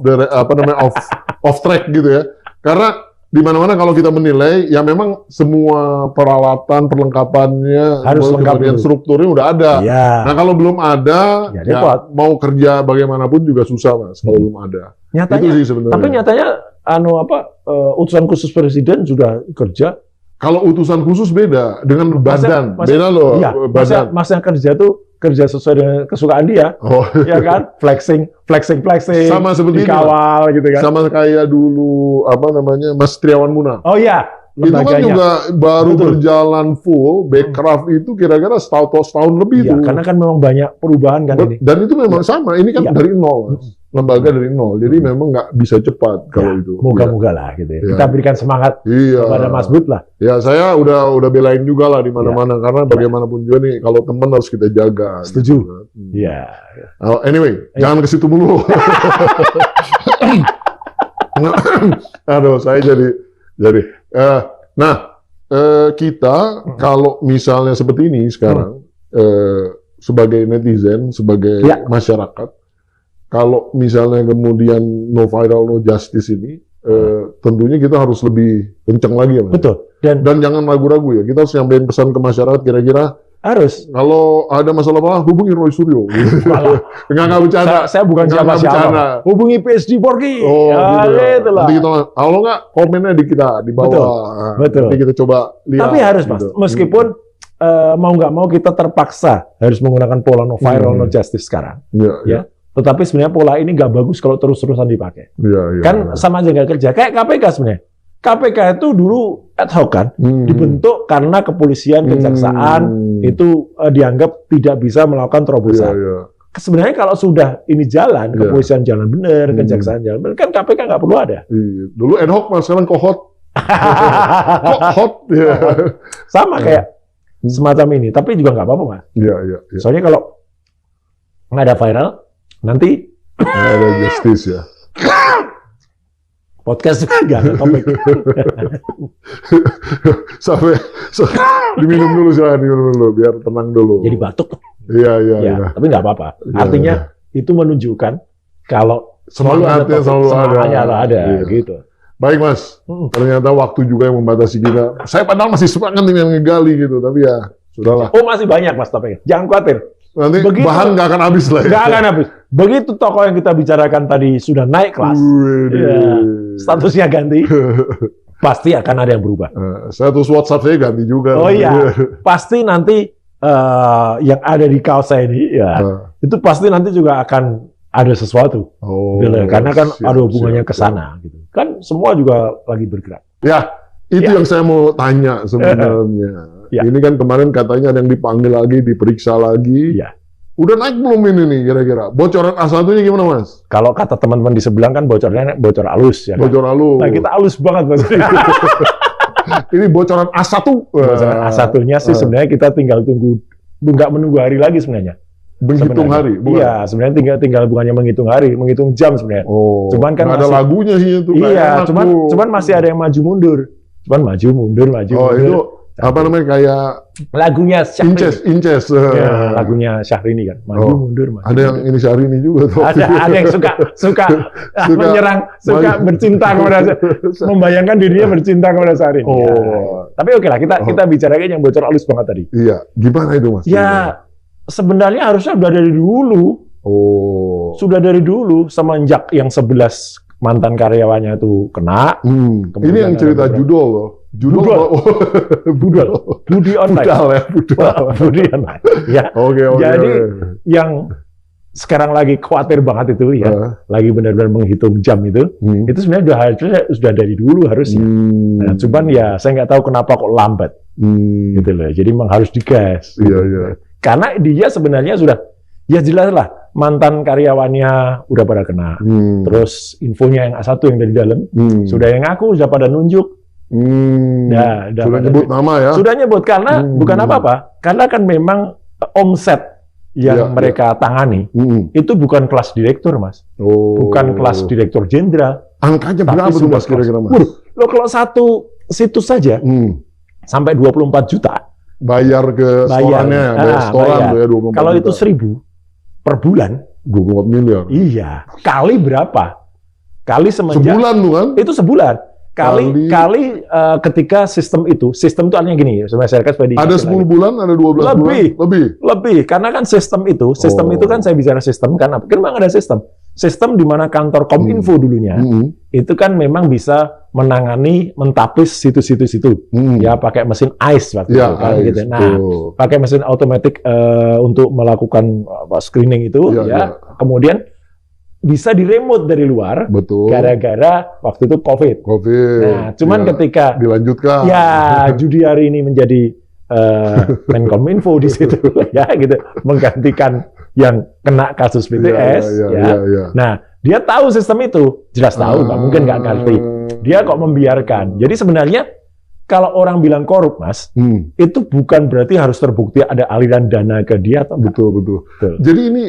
A: track gitu ya. Karena di mana-mana kalau kita menilai, ya memang semua peralatan, perlengkapannya,
B: harus lengkap,
A: strukturnya udah ada. Nah kalau belum ada, mau kerja bagaimanapun juga susah, Mas, kalau belum ada.
B: Nyatanya,
A: itu sih sebenarnya.
B: Tapi nyatanya, utusan khusus presiden sudah kerja.
A: Kalau utusan khusus beda, dengan badan. Beda loh, badan.
B: Mas yang kerja tuh kerja sesuai dengan kesukaan dia, ya kan? Flexing,
A: sama seperti
B: dikawal gitu kan?
A: Sama kayak dulu Mas Triawan Munaf. Itu kan juga baru berjalan full, Backcraft itu kira-kira setahun lebih tuh.
B: Karena kan memang banyak perubahan kan ini.
A: Dan itu memang sama, ini kan dari nol. Lembaga dari nol, jadi memang nggak bisa cepat kalau itu.
B: Moga-moga lah gitu ya. Kita berikan semangat kepada Mas Bud lah.
A: Ya saya udah belain juga lah di mana-mana karena bagaimanapun juga nih kalau teman harus kita jaga.
B: Setuju. Iya.
A: Gitu. Anyway, jangan ke situ mulu. Aduh, saya jadi. Nah, kita kalau misalnya seperti ini sekarang, sebagai netizen, sebagai masyarakat, kalau misalnya kemudian no viral, no justice ini, tentunya kita harus lebih kencang lagi ya, Mas.
B: Betul.
A: Dan jangan ragu-ragu ya, kita harus nyampein pesan ke masyarakat kira-kira
B: harus.
A: Kalau ada masalah apa, hubungi Roy Suryo. Nggak bercanda.
B: Saya bukan siapa-siapa. Hubungi PSD Porky.
A: Oh, gitu.
B: Itulah.
A: Nanti kita, kalau nggak, komennya di kita, di bawah.
B: Betul.
A: Nanti kita coba lihat.
B: Tapi harus, Mas.
A: Gitu.
B: Meskipun mau nggak mau kita terpaksa harus menggunakan pola no viral, no justice sekarang. Ya. Tetapi sebenarnya pola ini nggak bagus kalau terus-terusan dipakai. Kan sama aja nggak kerja. Kayak KPK sebenarnya. KPK itu dulu ad hoc kan, dibentuk karena kepolisian, kejaksaan itu dianggap tidak bisa melakukan terobosan. Sebenarnya kalau sudah ini jalan, kepolisian jalan benar, kejaksaan jalan benar, kan KPK nggak perlu ada.
A: Dulu ad hoc, Mas, sekarang kohot. Kohot.
B: Sama kayak semacam ini, tapi juga nggak apa-apa, Mas. Soalnya kalau nggak ada viral, nanti
A: ada justice ya.
B: Podcast juga nggak topik.
A: Sampai diminum dulu, silakan diminum dulu, biar tenang dulu.
B: Jadi batuk.
A: Iya.
B: Tapi nggak apa-apa. Artinya itu menunjukkan kalau
A: semangatnya selalu
B: ada. Gitu.
A: Baik, Mas. Ternyata waktu juga yang membatasi kita. Saya padahal masih semangat dengan ngegali gitu, tapi ya sudahlah.
B: Oh, masih banyak, Mas, topiknya. Jangan khawatir.
A: Nanti bahan nggak akan habis lah.
B: Nggak akan habis. Begitu tokoh yang kita bicarakan tadi sudah naik kelas, statusnya ganti, pasti akan ada yang berubah.
A: Status WhatsApp saya ganti juga.
B: Oh iya, pasti nanti yang ada di kaos saya ini, itu pasti nanti juga akan ada sesuatu. Karena kan ada hubungannya ke sana. Gitu. Kan semua juga lagi bergerak.
A: Ya, itu yang saya mau tanya sebenarnya. Ini kan kemarin katanya ada yang dipanggil lagi, diperiksa lagi. Udah naik belum ini nih kira-kira? Bocoran A1-nya gimana, Mas?
B: Kalau kata teman-teman di sebelah kan bocornya bocor halus. Ya kan?
A: Bocor halus.
B: Nah, kita halus banget, Mas.
A: Ini bocoran A1.
B: Bocoran A1-nya sih sebenarnya kita tinggal tunggu, nggak menunggu hari lagi sebenarnya.
A: Menghitung hari?
B: Bukan? Iya, sebenarnya tinggal bukannya menghitung hari, menghitung jam sebenarnya.
A: Cuman kan ada lagunya sih itu.
B: Iya, cuman masih ada yang maju mundur. Maju mundur.
A: Itu apa namanya, kayak
B: lagunya Syahrini.
A: Inces.
B: Lagunya Syahrini kan. Maju mundur.
A: Ada yang ini Syahrini juga tuh.
B: Ada yang suka menyerang, suka bercinta kepada, membayangkan dirinya bercinta kepada Syahrini. Tapi oke lah, kita bicarakan yang bocor halus banget tadi.
A: Iya, gimana itu, Mas?
B: Ya, sebenarnya harusnya sudah dari dulu. Sudah dari dulu, semenjak yang 11 mantan karyawannya itu kena.
A: Ini yang cerita judul loh. Budal. Budi online.
B: Budi online. Ya. Jadi yang sekarang lagi khawatir banget itu ya, lagi benar-benar menghitung jam itu sebenarnya sudah dari dulu harusnya. Nah, cuman ya saya nggak tahu kenapa kok lambat. Gitu loh. Jadi memang harus digas.
A: Iya.
B: Karena dia sebenarnya sudah, ya jelas lah, mantan karyawannya udah pada kena. Terus infonya yang A1 yang dari dalam, sudah yang ngaku, sudah pada nunjuk.
A: Sudah nyebut nama ya?
B: Sudah nyebut, karena bukan apa-apa. Karena kan memang omset yang mereka tangani, itu bukan kelas direktur, Mas. Bukan kelas direktur jenderal.
A: Angkanya berapa tuh, Mas, kira-kira, Mas?
B: Loh, kalau satu situs saja, sampai 24 juta.
A: Bayar ke restorannya, restoran tuh ya, 24
B: kalau
A: juta.
B: itu 1.000 per bulan,
A: 24 miliar.
B: Iya. Kali berapa? Kali semenjak
A: sebulan tuh kan?
B: Itu sebulan. Kali ketika sistem itu artinya gini, saya
A: ada 10 bulan, ada 12 bulan?
B: Lebih. Karena kan sistem itu kan saya bicara sistem kan memang ada sistem di mana kantor Kominfo dulunya itu kan memang bisa menangani, mentapis situs-situs itu ya pakai mesin ICE waktu itu kan gitu. Nah, pakai mesin otomatis untuk melakukan screening itu kemudian bisa di-remote dari luar, gara-gara waktu itu COVID. Nah, cuman ketika
A: dilanjutkan,
B: ya Judiari ini menjadi Menkominfo di situ, ya gitu, menggantikan yang kena kasus BTS, Nah, dia tahu sistem itu, jelas tahu, nggak mungkin nggak ngerti. Dia kok membiarkan. Jadi sebenarnya kalau orang bilang korup, Mas, itu bukan berarti harus terbukti ada aliran dana ke dia atau enggak.
A: Betul. Jadi ini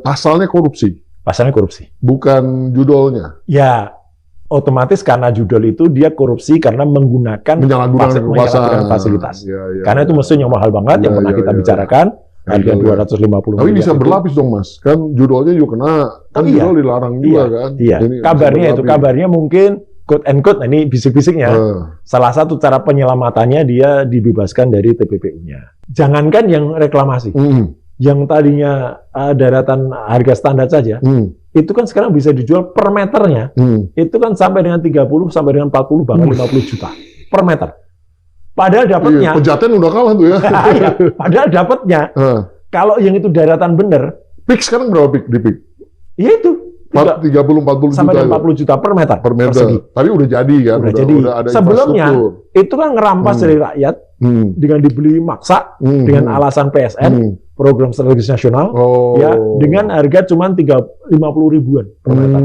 A: pasalnya korupsi.
B: Pasalnya korupsi.
A: Bukan judulnya.
B: Ya, otomatis karena judol itu dia korupsi karena menggunakan
A: menyalahgunakan
B: fasilitas.
A: Ya,
B: karena itu mesinnya mahal banget yang pernah kita bicarakan. Harga 250 miliar.
A: Tapi bisa berlapis dong, Mas. Kan judulnya juga kena. Kan judul dilarang juga kan.
B: Iya. Kabarnya mungkin quote and quote, ini bisik-bisiknya. Salah satu cara penyelamatannya dia dibebaskan dari TPPU-nya. Jangankan yang reklamasi. Yang tadinya daratan harga standar saja, itu kan sekarang bisa dijual per meternya. Itu kan sampai dengan 30 sampai dengan 40 bahkan 50 juta per meter. Padahal dapatnya
A: Pejaten udah kalah tuh ya.
B: Iya, padahal dapatnya kalau yang itu daratan bener.
A: Peak sekarang berapa peak di peak?
B: Iya itu
A: 30-40 juta.
B: Sampai 40 juta per meter.
A: Persegi. Tapi udah jadi kan.
B: Udah jadi.
A: Ada
B: sebelumnya itu kan ngerampas dari rakyat dengan dibeli maksa dengan alasan PSN, program strategis nasional, ya dengan harga cuma 50 ribuan per meter.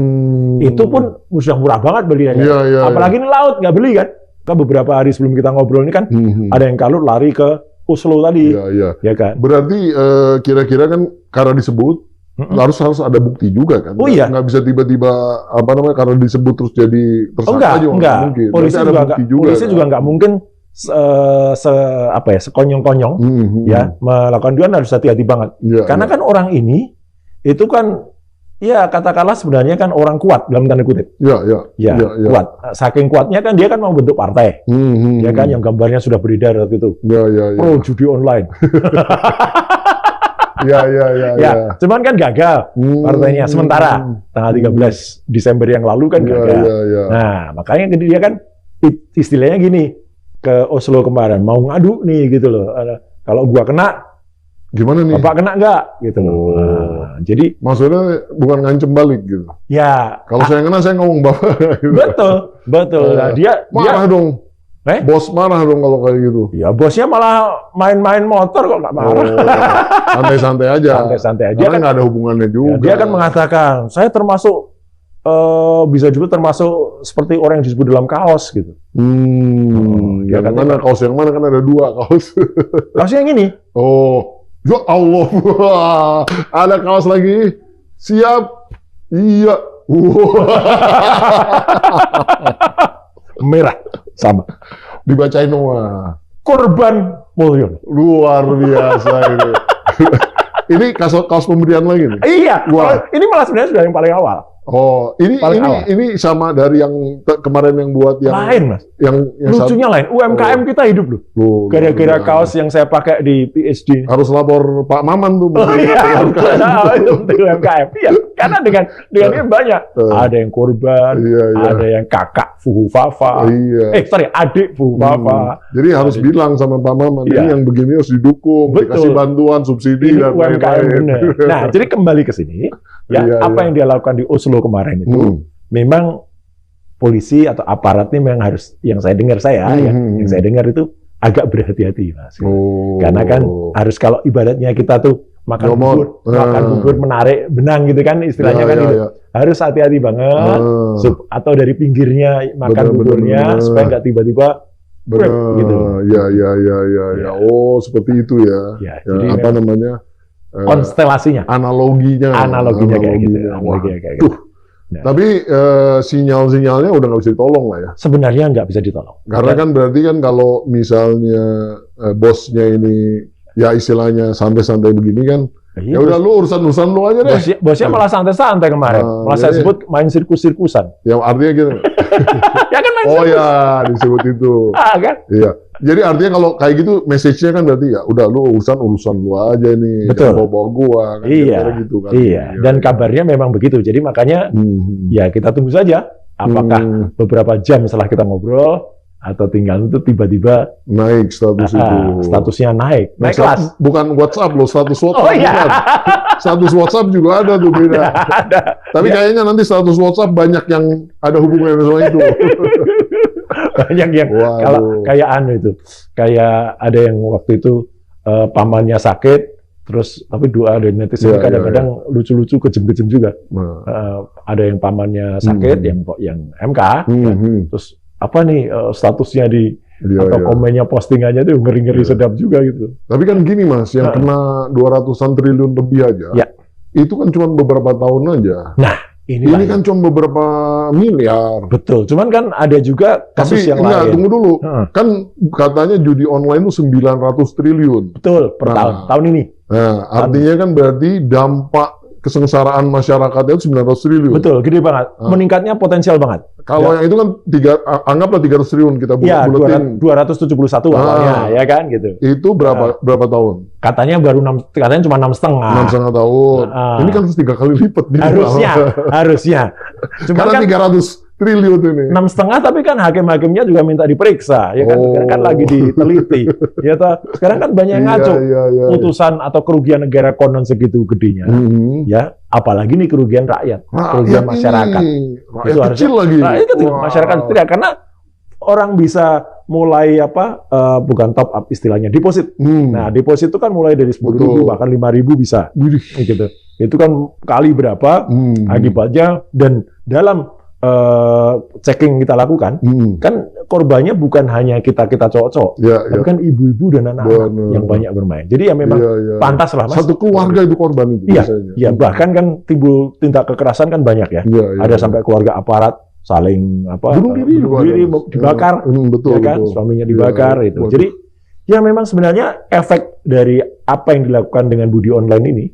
B: Itu pun sudah murah banget belinya. Apalagi ini laut nggak beli kan. Kan beberapa hari sebelum kita ngobrol ini kan ada yang kalut lari ke Oslo tadi, ya kan.
A: Berarti kira-kira kan karena disebut harus ada bukti juga kan. Nggak bisa tiba-tiba karena disebut terus jadi tersangka
B: enggak. Polisi juga nggak mungkin sekonyong-konyong ya melakukan. Dia harus hati-hati banget. Karena kan orang ini itu kan ya katakanlah sebenarnya kan orang kuat dalam tanda kutip. Kuat. Saking kuatnya kan dia kan mau bentuk partai. Ya kan yang gambarnya sudah beredar waktu itu. Pro judi online. Cuman kan gagal partainya sementara tanggal 13 Desember yang lalu kan gagal. Nah, makanya dia kan istilahnya gini ke Oslo kemarin mau ngadu nih gitu loh. Kalau gua kena
A: gimana nih?
B: Bapak kena nggak? Gitu loh. Nah, jadi
A: maksudnya bukan ngancem balik gitu.
B: Ya.
A: Kalau saya kena saya ngomong bapak. Gitu.
B: Betul. Nah, dia
A: marah dong. Bos marah dong kalau kayak gitu.
B: Ya bosnya malah main-main motor kok nggak marah.
A: Santai-santai aja.
B: Santai-santai aja.
A: Dia kan nggak ada hubungannya juga.
B: Dia kan mengatakan saya termasuk bisa juga termasuk seperti orang yang disebut dalam kaos gitu.
A: Yang mana kaos yang mana kan ada dua kaos.
B: Kaos yang ini.
A: Ya Allah, ada kaos lagi. Siap. Iya.
B: Merah. Sama.
A: Dibacain Noah.
B: Korban Mulyono.
A: Luar biasa ini. Ini kaos pemberian lagi nih?
B: Iya. Ini malah sebenarnya sudah yang paling awal.
A: Ini sama dari yang kemarin yang buat yang
B: lain, Mas.
A: Yang
B: lucunya lain. UMKM kita hidup loh. Gara-gara kaos yang saya pakai di PSD.
A: Harus lapor Pak Maman tuh.
B: UMKM. Iya, karena dengan ini banyak. Ada yang korban, ada yang kakak Fuhu Fafa. Adik Fuhu Fafa.
A: Jadi harus bilang sama Pak Maman, ini yang begini harus didukung, dikasih bantuan, subsidi dan
B: lain-lain. Nah, jadi kembali ke sini. Apa yang dia lakukan di Oslo kemarin itu memang polisi atau aparatnya memang harus, yang saya dengar itu agak berhati-hati, Mas. Karena kan harus, kalau ibaratnya kita tuh makan bubur menarik benang gitu kan istilahnya harus hati-hati banget. Atau dari pinggirnya makan buburnya supaya nggak tiba-tiba gitu.
A: Seperti itu ya.
B: Jadi
A: apa namanya?
B: Konstelasinya,
A: analoginya kayak gitu. Tapi sinyal-sinyalnya udah nggak bisa ditolong lah ya.
B: Sebenarnya nggak bisa ditolong.
A: Karena kan berarti kan kalau misalnya bosnya ini ya istilahnya santai-santai begini kan, ya udah lu urusan lu aja deh.
B: Bosnya malah santai-santai kemarin. Malah saya sebut main sirkus-sirkusan.
A: Yang artinya gitu.
B: Ya kan main sirkus.
A: Disebut itu.
B: Kan?
A: Iya. Jadi artinya kalau kayak gitu message-nya kan berarti ya udah lu urusan lu aja nih.
B: Betul.
A: Bawa gua kan. Gitu kan.
B: Iya. Dan kabarnya memang begitu. Jadi makanya ya kita tunggu saja apakah beberapa jam setelah kita ngobrol atau tinggal itu tiba-tiba
A: naik status itu.
B: Statusnya naik kelas.
A: Bukan WhatsApp loh, status WhatsApp. Bukan. Status WhatsApp juga ada tuh beda. Tapi kayaknya nanti status WhatsApp banyak yang ada hubungannya sama itu.
B: Banyak yang kalau kayak itu, kayak ada yang waktu itu pamannya sakit, terus tapi doa dari netizen kadang-kadang lucu-lucu, kejem-kejem juga. Ada yang pamannya sakit, yang MK, terus apa nih statusnya di atau komennya postingannya itu ngeri-ngeri sedap juga gitu.
A: Tapi kan gini Mas, yang kena 200-an triliun lebih aja, itu kan cuma beberapa tahun aja.
B: Nah,
A: Ini kan cuma beberapa miliar.
B: Betul. Cuman kan ada juga kasus yang lain.
A: Tunggu dulu. Kan katanya judi online itu 900 triliun.
B: Betul, per tahun ini.
A: Nah, artinya kan berarti dampak kesengsaraan masyarakat itu 900 triliun.
B: Betul, gede banget. Meningkatnya potensial banget.
A: Kalau yang itu kan anggaplah 300 triliun kita buletin.
B: 271 awalnya, ya kan gitu.
A: Itu berapa tahun?
B: Katanya katanya cuma 6,5.
A: 6,5 tahun. Ini kan harus 3 kali lipat.
B: Harusnya. Cuma
A: karena kan 300 triliun ini.
B: 6,5 tapi kan hakim-hakimnya juga minta diperiksa, ya kan? Kan lagi diteliti. Ya sekarang kan banyak yang ngaco. Putusan atau kerugian negara konon segitu gedenya. Ya, apalagi nih kerugian rakyat, kerugian masyarakat.
A: Rakyat itu kecil lagi.
B: Rakyat kecil, masyarakat kecil karena orang bisa mulai bukan top up istilahnya, deposit. Nah, deposit itu kan mulai dari 10.000 bahkan 5.000 bisa. Gitu. Itu kan kali berapa akibatnya, dan dalam checking kita lakukan, kan korbannya bukan hanya kita cowok-cowok, tapi kan ibu-ibu dan anak-anak yang banyak bermain. Jadi ya memang pantas lah, Mas.
A: Satu keluarga itu korban itu.
B: Iya, bahkan kan timbul tindak kekerasan kan banyak ya. Ada sampai keluarga aparat saling bunuh diri dibakar,
A: betul,
B: ya kan? Suaminya dibakar itu. Jadi ya memang sebenarnya efek dari apa yang dilakukan dengan judi online ini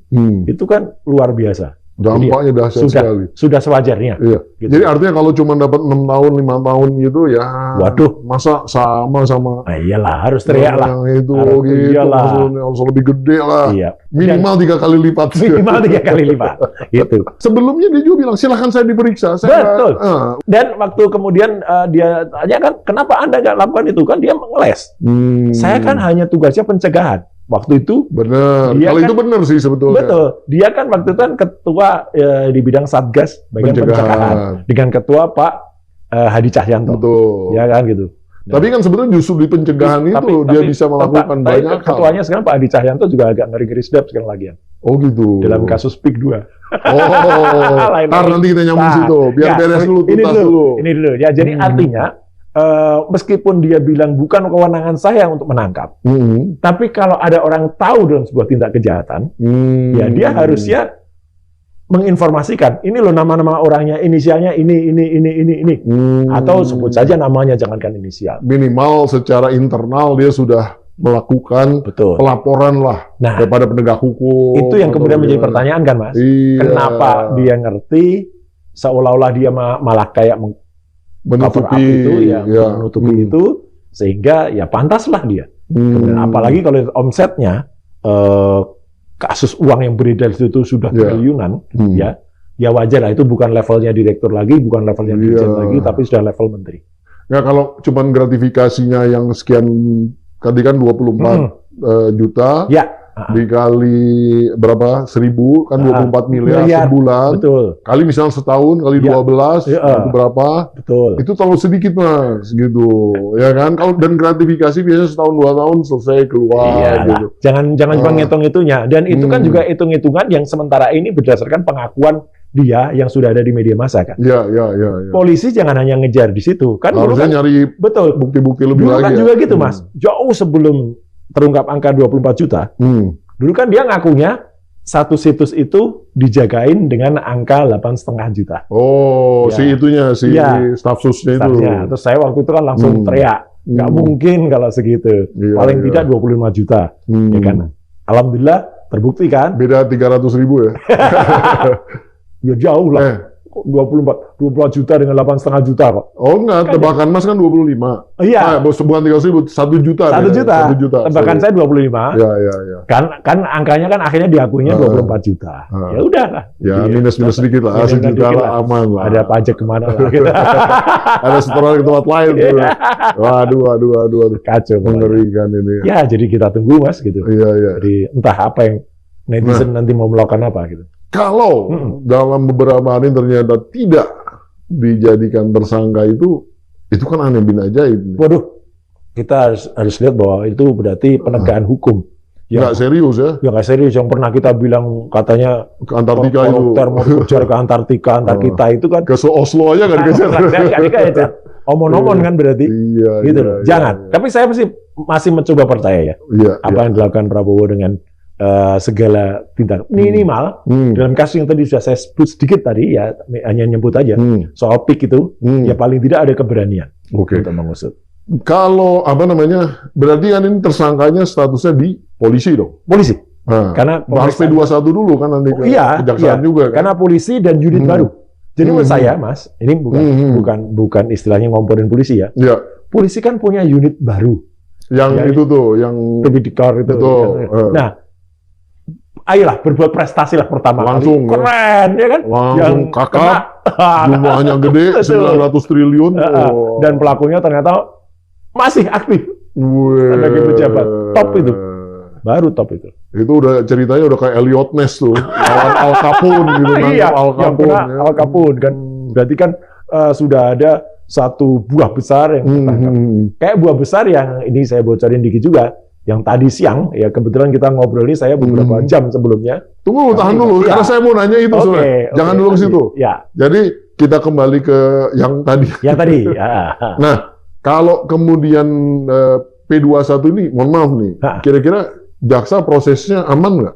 B: itu kan luar biasa.
A: Dampaknya dahsyat sekali.
B: Sudah sewajarnya.
A: Iya. Gitu. Jadi artinya kalau cuma dapat 6 tahun, 5 tahun gitu ya.
B: Waduh.
A: Masa sama.
B: Nah, iyalah, harus teriak lah.
A: Yang itu gitu. Harus lebih gede lah.
B: Iya.
A: Minimal 3 kali lipat.
B: Minimal 3 kali lipat. Gitu.
A: Sebelumnya dia juga bilang, silahkan saya diperiksa.
B: Betul. Dan waktu kemudian dia tanya kan, kenapa Anda nggak lakukan itu? Kan dia ngeles. Saya kan hanya tugasnya pencegahan. Waktu itu
A: benar. Kalau itu benar sih sebetulnya.
B: Betul. Dia kan waktu itu kan ketua di bidang Satgas bagian pencegahan dengan ketua Pak Hadi Cahyanto.
A: Betul.
B: Ya kan gitu.
A: Tapi kan sebetulnya justru di pencegahan itu dia bisa melakukan banyak hal.
B: Ketuanya sekarang Pak Hadi Cahyanto juga agak ngeri-ngeri sedap sekarang lagi ya.
A: Oh gitu.
B: Dalam kasus PIK 2.
A: Nanti kita nyambung situ. Biar beres dulu, tuntas dulu.
B: Ini dulu. Ya, jadi artinya meskipun dia bilang bukan kewenangan saya untuk menangkap, tapi kalau ada orang tahu dalam sebuah tindak kejahatan, ya dia harusnya menginformasikan, ini loh nama-nama orangnya, inisialnya ini, atau sebut saja namanya, jangankan inisial.
A: Minimal secara internal dia sudah melakukan pelaporan lah kepada penegak hukum.
B: Itu yang kemudian menjadi pertanyaan kan, Mas?
A: Iya.
B: Kenapa dia ngerti, seolah-olah dia malah kayak menutupi itu, sehingga ya pantaslah dia. Apalagi kalau omsetnya kasus uang yang beredar itu sudah triliunan, ya wajar lah, itu bukan levelnya direktur lagi, bukan levelnya dirjen lagi, tapi sudah level menteri.
A: Ya kalau cuman gratifikasinya yang sekian, tadi kan 24 juta. Dikali berapa? 1.000 kan 24 miliar sebulan.
B: Betul.
A: Kali misalnya setahun kali 12 itu berapa?
B: Betul.
A: Itu terlalu sedikit, Mas, gitu. Ya kan? Kalau dan gratifikasi biasanya setahun 2 tahun selesai keluar gitu.
B: Jangan cuma ngitung itunya, dan itu kan juga hitung-hitungan yang sementara ini berdasarkan pengakuan dia yang sudah ada di media massa kan.
A: Iya.
B: Polisi jangan hanya ngejar di situ. Kan
A: harusnya nyari bukti-bukti lebih lagi.
B: Kan juga gitu, Mas. Jauh sebelum terungkap angka 24 juta. Dulu kan dia ngakunya satu situs itu dijagain dengan angka 8,5 juta.
A: Oh, si staf susnya itu.
B: Terus saya waktu itu kan langsung teriak, nggak mungkin kalau segitu. Paling tidak 25 juta. Ya kan? Alhamdulillah terbukti kan.
A: Beda 300.000 ya.
B: Ya jauh lah. 24 juta dengan 8,5 juta kok.
A: Oh enggak, tebakan Mas kan 25.
B: Iya.
A: Bukan 300.000, 1 juta.
B: 1 juta. Tebakan saya 25.
A: Iya.
B: Kan angkanya kan akhirnya diakuinya 24 juta. Ya udah lah.
A: Ya minus sedikit lah, 1 juta lah, aman lah.
B: Ada pajak kemana lah gitu.
A: Ada setoran ke tempat lain. Waduh.
B: Kacau.
A: Mengerikan ini.
B: Ya, jadi kita tunggu, Mas, gitu.
A: Iya.
B: Jadi entah apa yang netizen nanti mau melakukan apa gitu.
A: Kalau dalam beberapa hari ternyata tidak dijadikan tersangka itu kan aneh bin ajaib.
B: Waduh, kita harus lihat bahwa itu berarti penegakan hukum.
A: Nggak serius ya?
B: Ya nggak serius. Yang pernah kita bilang katanya
A: ke Antartika itu.
B: Mau dikejar ke Antartika, kita itu kan.
A: Ke Oslo aja nggak dikejar.
B: Omon-omon kan berarti.
A: Iya.
B: Gitu. Jangan. Tapi saya masih mencoba percaya ya. Apa yang dilakukan Prabowo dengan segala tindakan minimal dalam kasus yang tadi sudah saya sebut sedikit tadi ya, hanya nyebut aja soal PIK itu ya paling tidak ada keberanian untuk mengusut.
A: Kalau berarti kan ini tersangkanya statusnya di polisi dong?
B: Polisi.
A: Nah,
B: karena
A: harus P21 dulu kan nanti kejaksaan juga kan?
B: Karena polisi dan unit baru. Jadi menurut saya Mas, ini bukan istilahnya ngomporin polisi ya. Polisi kan punya unit baru.
A: Yang itu tuh, yang
B: Tipikor itu. Nah, ayolah berbuat prestasi lah pertama
A: langsung
B: kali. Keren, ya kan?
A: Langsung kakak, jumlahnya gede, 900 triliun.
B: Dan pelakunya ternyata masih aktif. Sebagai pejabat. Top itu. Baru top itu.
A: Itu udah ceritanya udah kayak Elliot Ness tuh. Lawan Al Capone gitu.
B: Iya, Al Capone kan. Berarti kan sudah ada satu buah besar yang tertangkap. Kayak buah besar yang ini saya bocorin dikit juga. Yang tadi siang, ya kebetulan kita ngobrol ini saya beberapa jam sebelumnya.
A: Tahan dulu, karena saya mau nanya itu. Jangan dulu ke situ.
B: Ya.
A: Jadi kita kembali ke yang tadi.
B: Yang tadi.
A: Nah, kalau kemudian P21 ini, mohon maaf nih, kira-kira jaksa prosesnya aman nggak?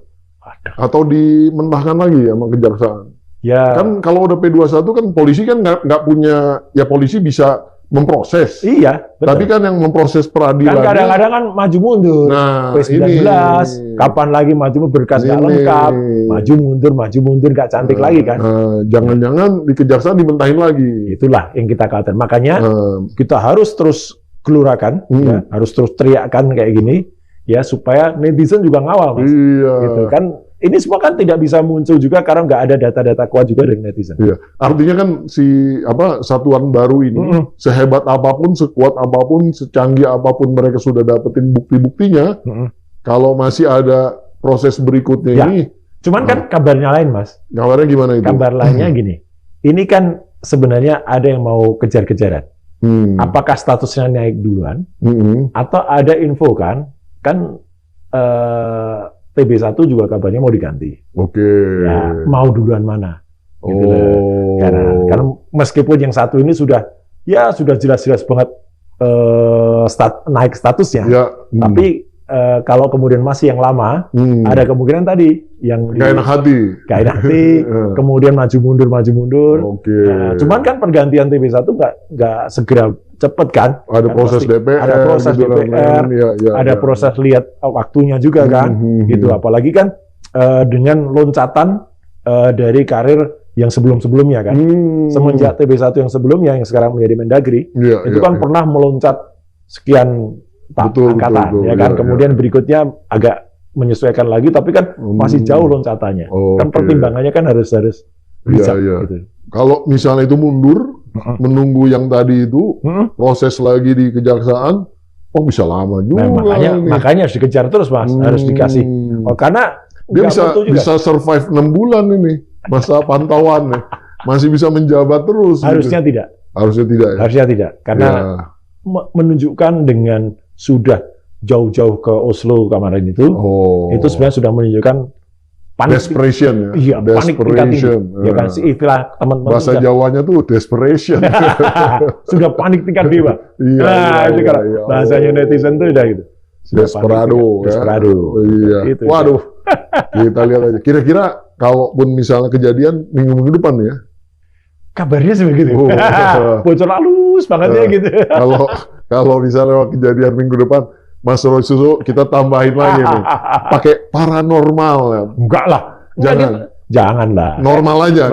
A: Atau dimentahkan lagi sama kejaksaan?
B: Ya.
A: Kan kalau udah P21 kan polisi kan nggak punya, ya polisi bisa memproses.
B: Iya, betul.
A: Tapi kan yang memproses peradilan.
B: Kan kadang-kadang kan maju mundur.
A: Nah,
B: P19, kapan lagi maju berkas nggak lengkap, maju mundur nggak cantik lagi kan.
A: Jangan-jangan di kejaksaan dimentahin lagi.
B: Itulah yang kita katakan. Makanya kita harus terus gelurakan, ya, harus terus teriakkan kayak gini, ya supaya netizen juga ngawal, Mas.
A: Iya.
B: Gitu kan. Ini semua kan tidak bisa muncul juga karena nggak ada data-data kuat juga dari netizen.
A: Iya. Artinya kan satuan baru ini sehebat apapun, sekuat apapun, secanggih apapun mereka sudah dapetin bukti-buktinya, kalau masih ada proses berikutnya ini.
B: Cuman kan kabarnya lain, Mas.
A: Kabarnya gimana itu?
B: Kabar lainnya gini. Ini kan sebenarnya ada yang mau kejar-kejaran. Apakah statusnya naik duluan? Atau ada info kan TB1 juga kabarnya mau diganti. Ya, mau duluan mana? Gitu karena meskipun yang satu ini sudah jelas-jelas banget naik statusnya. Tapi kalau kemudian masih yang lama, ada kemungkinan tadi yang
A: gak enak hati.
B: Kemudian maju mundur. Cuman kan pergantian TB1 nggak segera cepet kan?
A: Ada proses DPR,
B: ada proses lihat waktunya juga kan, gitu. Apalagi kan dengan loncatan dari karir yang sebelum-sebelumnya kan, semenjak TB1 yang sebelumnya yang sekarang menjadi Mendagri, itu kan pernah meloncat sekian angkatan, ya kan. Kemudian berikutnya agak menyesuaikan lagi, tapi kan masih jauh loncatannya. Kan pertimbangannya kan harus bisa. Gitu.
A: Kalau misalnya itu mundur, menunggu yang tadi itu, proses lagi di kejaksaan, bisa lama juga.
B: Makanya harus dikejar terus, Mas. Harus dikasih. Karena
A: dia bisa survive 6 bulan ini, masa pantauan. Masih bisa menjabat terus.
B: Harusnya gitu. Tidak.
A: Harusnya tidak. Ya?
B: Harusnya tidak. Karena menunjukkan dengan sudah jauh-jauh ke Oslo kemarin itu sebenarnya sudah menunjukkan panik.
A: Desperation ya.
B: Iya, panik tingkat tinggi. Ya kan, istilah teman-teman.
A: Bahasa Jawanya tuh desperation.
B: Sudah panik tingkat dewa. Itu kalau bahasanya netizen tuh udah gitu.
A: Desperado. Iya.
B: Itu,
A: waduh. Kita lihat aja. Kira-kira kalaupun misalnya kejadian minggu depan ya.
B: Kabarnya sih begitu. Bocor halus banget ya gitu.
A: Kalau misalnya kejadian minggu depan, Mas Roy Susu kita tambahin lagi nih, pakai paranormal ya.
B: Enggak lah. Jangan lah.
A: Normal aja.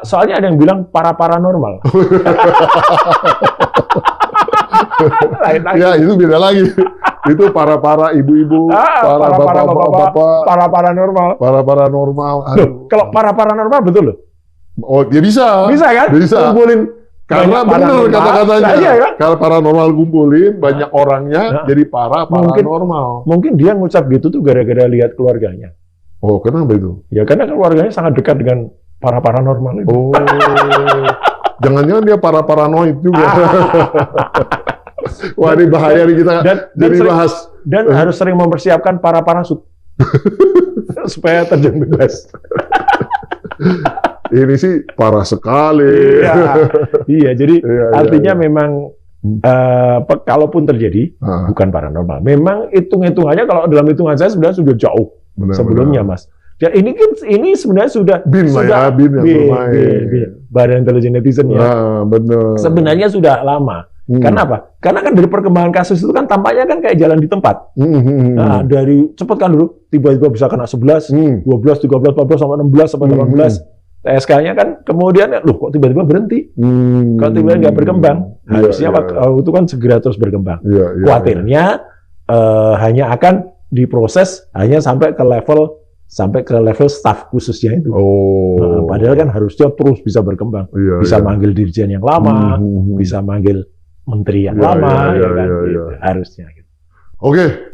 B: Soalnya ada yang bilang paranormal.
A: Ya itu beda lagi. Itu para ibu-ibu, para bapak-bapak, paranormal.
B: Kalau paranormal betul loh.
A: Dia bisa.
B: Bisa kan?
A: Bisa.
B: Kumpulin.
A: Karena benar kata-katanya. Iya, kan? Kalau paranormal kumpulin, banyak orangnya jadi paranormal.
B: Mungkin dia ngucap gitu tuh gara-gara lihat keluarganya.
A: Kenapa itu?
B: Ya karena keluarganya sangat dekat dengan paranormal itu.
A: Jangan-jangan dia paranoid juga. Wah, ini bahaya nih kita jadi bahas.
B: Dan harus sering mempersiapkan parasut. Supaya terjun bebas.
A: Ini sih parah sekali.
B: Iya, jadi artinya memang kalaupun terjadi bukan paranormal. Memang hitung-hitungannya kalau dalam hitungan saya sebenarnya sudah jauh sebelumnya, Mas. Dan ini sebenarnya sudah
A: bin
B: Badan Intelijen Netizen ya.
A: Benar.
B: Sebenarnya sudah lama. Karena apa? Karena kan dari perkembangan kasus itu kan tampaknya kan kayak jalan di tempat. Nah, dari cepet kan dulu tiba-tiba bisa kena 11, 12, 13, 14 sampai 16 sampai 18. TSK-nya kan kemudian, loh kok tiba-tiba berhenti? Kalau tiba-tiba nggak berkembang, harusnya itu kan segera terus berkembang. Khawatirnya hanya akan diproses hanya sampai ke level staf khususnya itu. Padahal kan harusnya terus bisa berkembang, bisa manggil dirjen yang lama, bisa manggil menteri yang lama, harusnya.
A: Oke.